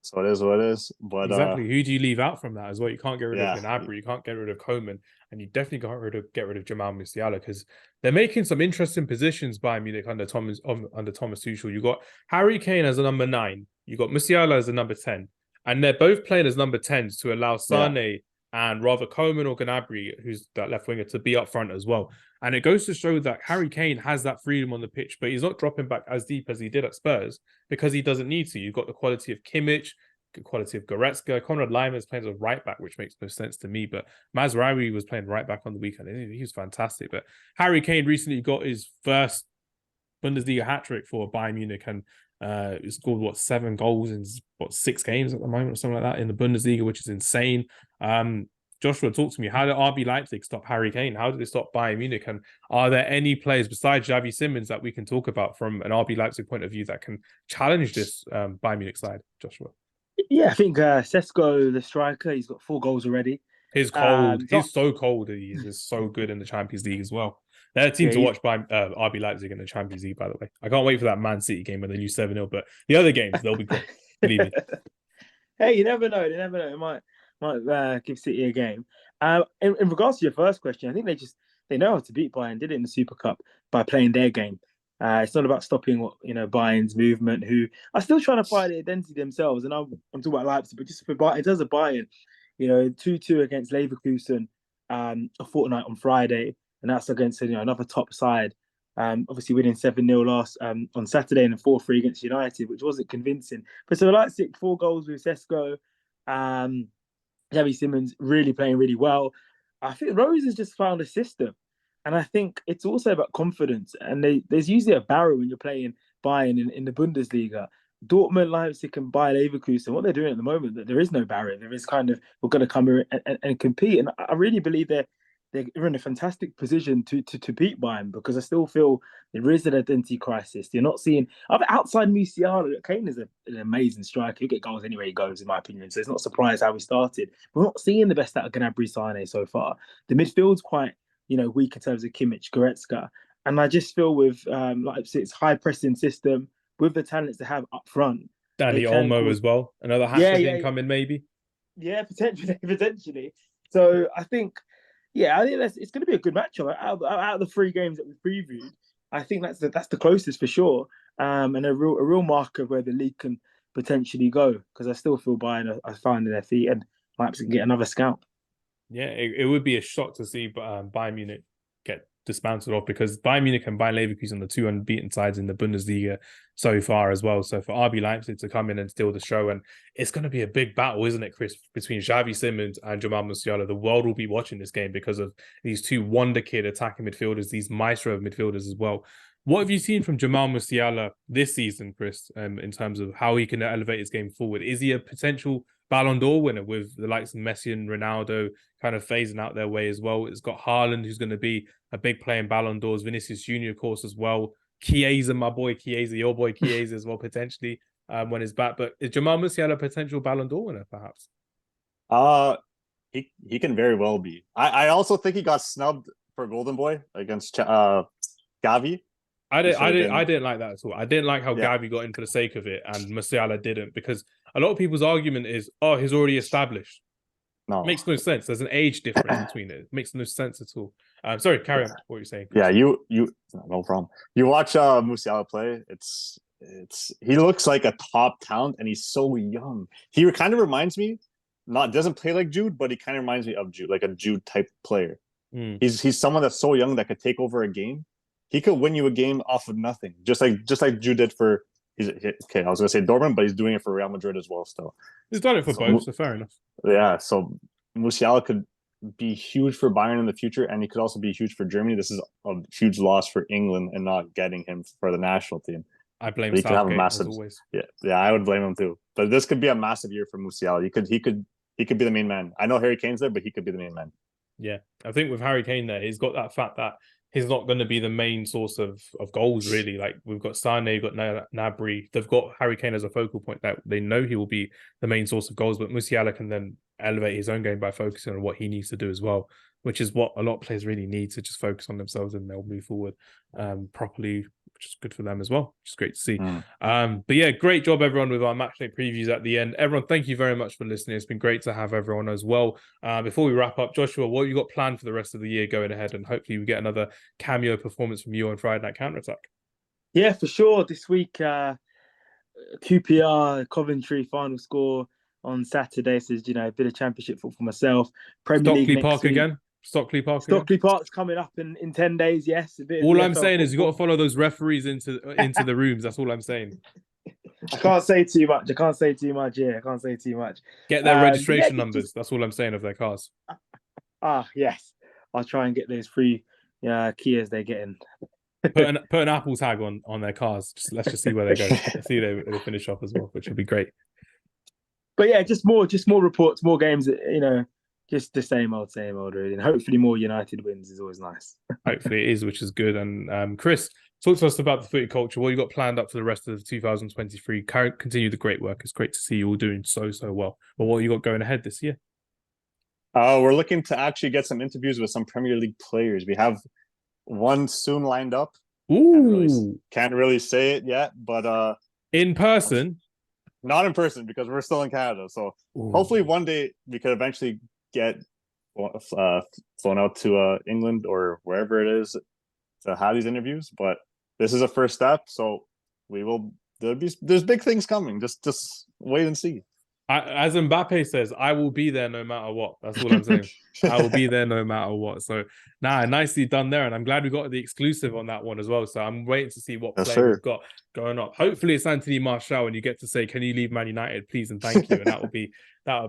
So it is what it is. But exactly, who do you leave out from that as well? You can't get rid of Gnabry, you can't get rid of Coleman, and you definitely can't get rid of Jamal Musiala, because they're making some interesting positions by Munich under Thomas Tuchel. You got Harry Kane as a number 9, you got Musiala as a number 10, and they're both playing as number 10s to allow Sane and rather Coleman or Gnabry, who's that left winger, to be up front as well. And it goes to show that Harry Kane has that freedom on the pitch, but he's not dropping back as deep as he did at Spurs because he doesn't need to. You've got the quality of Kimmich, good quality of Goretzka. Konrad Laimer is playing as a right back, which makes no sense to me. But Mazraoui was playing right back on the weekend. He was fantastic. But Harry Kane recently got his first Bundesliga hat-trick for Bayern Munich, and he scored 7 goals in 6 games at the moment or something like that in the Bundesliga, which is insane. Joshua, talk to me. How did RB Leipzig stop Harry Kane? How did they stop Bayern Munich? And are there any players besides Xavi Simons that we can talk about from an RB Leipzig point of view that can challenge this Bayern Munich side, Joshua? Yeah, I think Sesko, the striker, he's got 4 goals already. He's cold. He's so cold. He's so good in the Champions League as well. They're a team to watch by RB Leipzig in the Champions League, by the way. I can't wait for that Man City game when they lose 7-0, but the other games, they'll be great. Believe me. Hey, you never know. You never know. It might give City a game. In regards to your first question, I think they know how to beat Bayern. Did it in the Super Cup by playing their game. It's not about stopping Bayern's movement, who are still trying to find the identity themselves. And I'm talking about Leipzig, but just for Bayern, in terms of Bayern, 2-2 against Leverkusen a fortnight on Friday, and that's against another top side. Obviously winning 7-0 last on Saturday and 4-3 against United, which wasn't convincing. But so Leipzig, 4 goals with Sesko, Xavi Simons really playing really well. I think Rose has just found a system. And I think it's also about confidence. And there's usually a barrier when you're playing Bayern in the Bundesliga. Dortmund, Leipzig, and Bayer Leverkusen, what they're doing at the moment, that there is no barrier. There is we're going to come here and compete. And I really believe they're in a fantastic position to beat Bayern, because I still feel there is an identity crisis. You're not seeing outside Musiala. Kane is an amazing striker. He'll get goals anywhere he goes, in my opinion. So it's not a surprise how he started. We're not seeing the best out of Gnabry Sane so far. The midfield's quite weak in terms of Kimmich, Goretzka, and I just feel with Leipzig's high pressing system, with the talents they have up front, Danny Olmo as well, another hat-trick incoming maybe. Yeah, potentially. So I think it's going to be a good matchup. Out of the 3 games that we previewed, I think that's the closest for sure, and a real marker of where the league can potentially go, because I still feel Bayern are finding their feet and Leipzig can get another scalp. Yeah, it would be a shock to see Bayern Munich get dismantled off, because Bayern Munich and Bayer Leverkusen are the 2 unbeaten sides in the Bundesliga so far as well. So for RB Leipzig to come in and steal the show, and it's going to be a big battle, isn't it, Chris, between Xavi Simons and Jamal Musiala. The world will be watching this game because of these 2 wonder kid attacking midfielders, these maestro of midfielders as well. What have you seen from Jamal Musiala this season, Chris, in terms of how he can elevate his game forward? Is he a potential Ballon d'Or winner, with the likes of Messi and Ronaldo kind of phasing out their way as well? It's got Haaland, who's going to be a big player in Ballon d'Ors, Vinicius Junior, of course, as well. Chiesa, my boy Chiesa, your boy Chiesa as well, potentially, when he's back. But is Jamal Musiala a potential Ballon d'Or winner, perhaps? He can very well be. I also think he got snubbed for Golden Boy against Gavi. I didn't like that at all. I didn't like how Gavi got in for the sake of it and Musiala didn't, because a lot of people's argument is, he's already established. No, it makes no sense. There's an age difference between it. It makes no sense at all. Sorry, carry on what you're saying. Yeah, you no problem. You watch Musiala play. It's he looks like a top talent, and he's so young. He kind of reminds me, doesn't play like Jude, but he kind of reminds me of Jude, like a Jude type player. He's someone that's so young that could take over a game. He could win you a game off of nothing, just like Jude did for. I was gonna say Dortmund, but he's doing it for Real Madrid as well. Still, he's done it for both, so fair enough. Yeah, so Musiala could be huge for Bayern in the future, and he could also be huge for Germany. This is a huge loss for England and not getting him for the national team. I blame Southgate, as always. Yeah, I would blame him too. But this could be a massive year for Musiala. He could be the main man. I know Harry Kane's there, but he could be the main man. Yeah, I think with Harry Kane there, he's got that fact that he's not going to be the main source of goals, really. Like, we've got Sane, we've got Gnabry. They've got Harry Kane as a focal point that they know he will be the main source of goals, but Musiala can then elevate his own game by focusing on what he needs to do as well, which is what a lot of players really need, to just focus on themselves and they'll move forward properly, which is good for them as well, which is great to see. But yeah, great job everyone with our matchday previews at the end. Everyone, thank you very much for listening. It's been great to have everyone as well. Before we wrap up, Joshua, what have you got planned for the rest of the year going ahead? And hopefully we get another cameo performance from you on Friday Night Counter-Attack. Yeah, for sure. This week, QPR, Coventry final score. on Saturday. So, a bit of Championship football myself. Premier League Stockley next Park week. again. Stockley Park. Again. Stockley Park's coming up in 10 days. Yes. A bit of All I'm VFL saying is you got to football. follow those referees into the rooms. That's all I'm saying. I can't say too much. Yeah, I can't say too much. Get their registration yeah, numbers. That's all I'm saying of their cars. Yes. I'll try and get those free Kias they're getting. Put an Apple tag on their cars. Let's just see where they go. Let's see they finish off as well, which would be great. But yeah, just more reports, more games. Just the same old, really. And hopefully more United wins is always nice. Hopefully it is, which is good. And Chris, talk to us about the footy culture. What you got planned up for the rest of 2023? Continue the great work. It's great to see you all doing so well. But what you got going ahead this year? We're looking to actually get some interviews with some Premier League players. We have one soon lined up. Ooh. Can't really say it yet, but in person? Not in person because we're still in Canada. So hopefully one day we could eventually get flown out to England or wherever it is to have these interviews. But this is a first step, so there's big things coming. Just wait and see. As Mbappe says, I will be there no matter what. That's all I'm saying. I will be there no matter what. So, nicely done there. And I'm glad we got the exclusive on that one as well. So I'm waiting to see what play we've got going up. Hopefully it's Anthony Martial and you get to say, can you leave Man United, please and thank you. And that would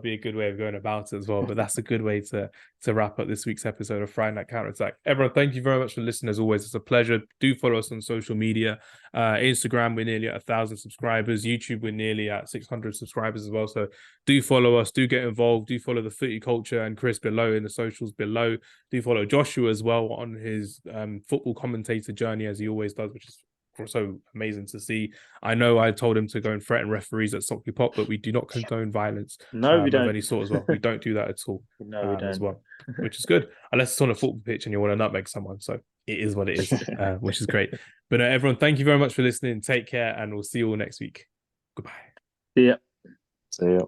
be a good way of going about it as well. But that's a good way to wrap up this week's episode of Friday Night Counter Attack. Everyone, thank you very much for listening. As always, it's a pleasure. Do follow us on social media. Instagram, we're nearly at 1,000 subscribers. YouTube, we're nearly at 600 subscribers as well. So do follow us, do get involved, do follow the footy culture and Chris below in the socials below. Do follow Joshua as well on his football commentator journey as he always does, which is so amazing to see. I know I told him to go and threaten referees at Stockley Pop, but we do not condone violence no, we don't. of any sort as well. We don't do that at all. No, we don't. As well, which is good. Unless it's on a football pitch and you want to nutmeg someone. So it is what it is, which is great. But everyone, thank you very much for listening. Take care and we'll see you all next week. Goodbye. See ya. See ya.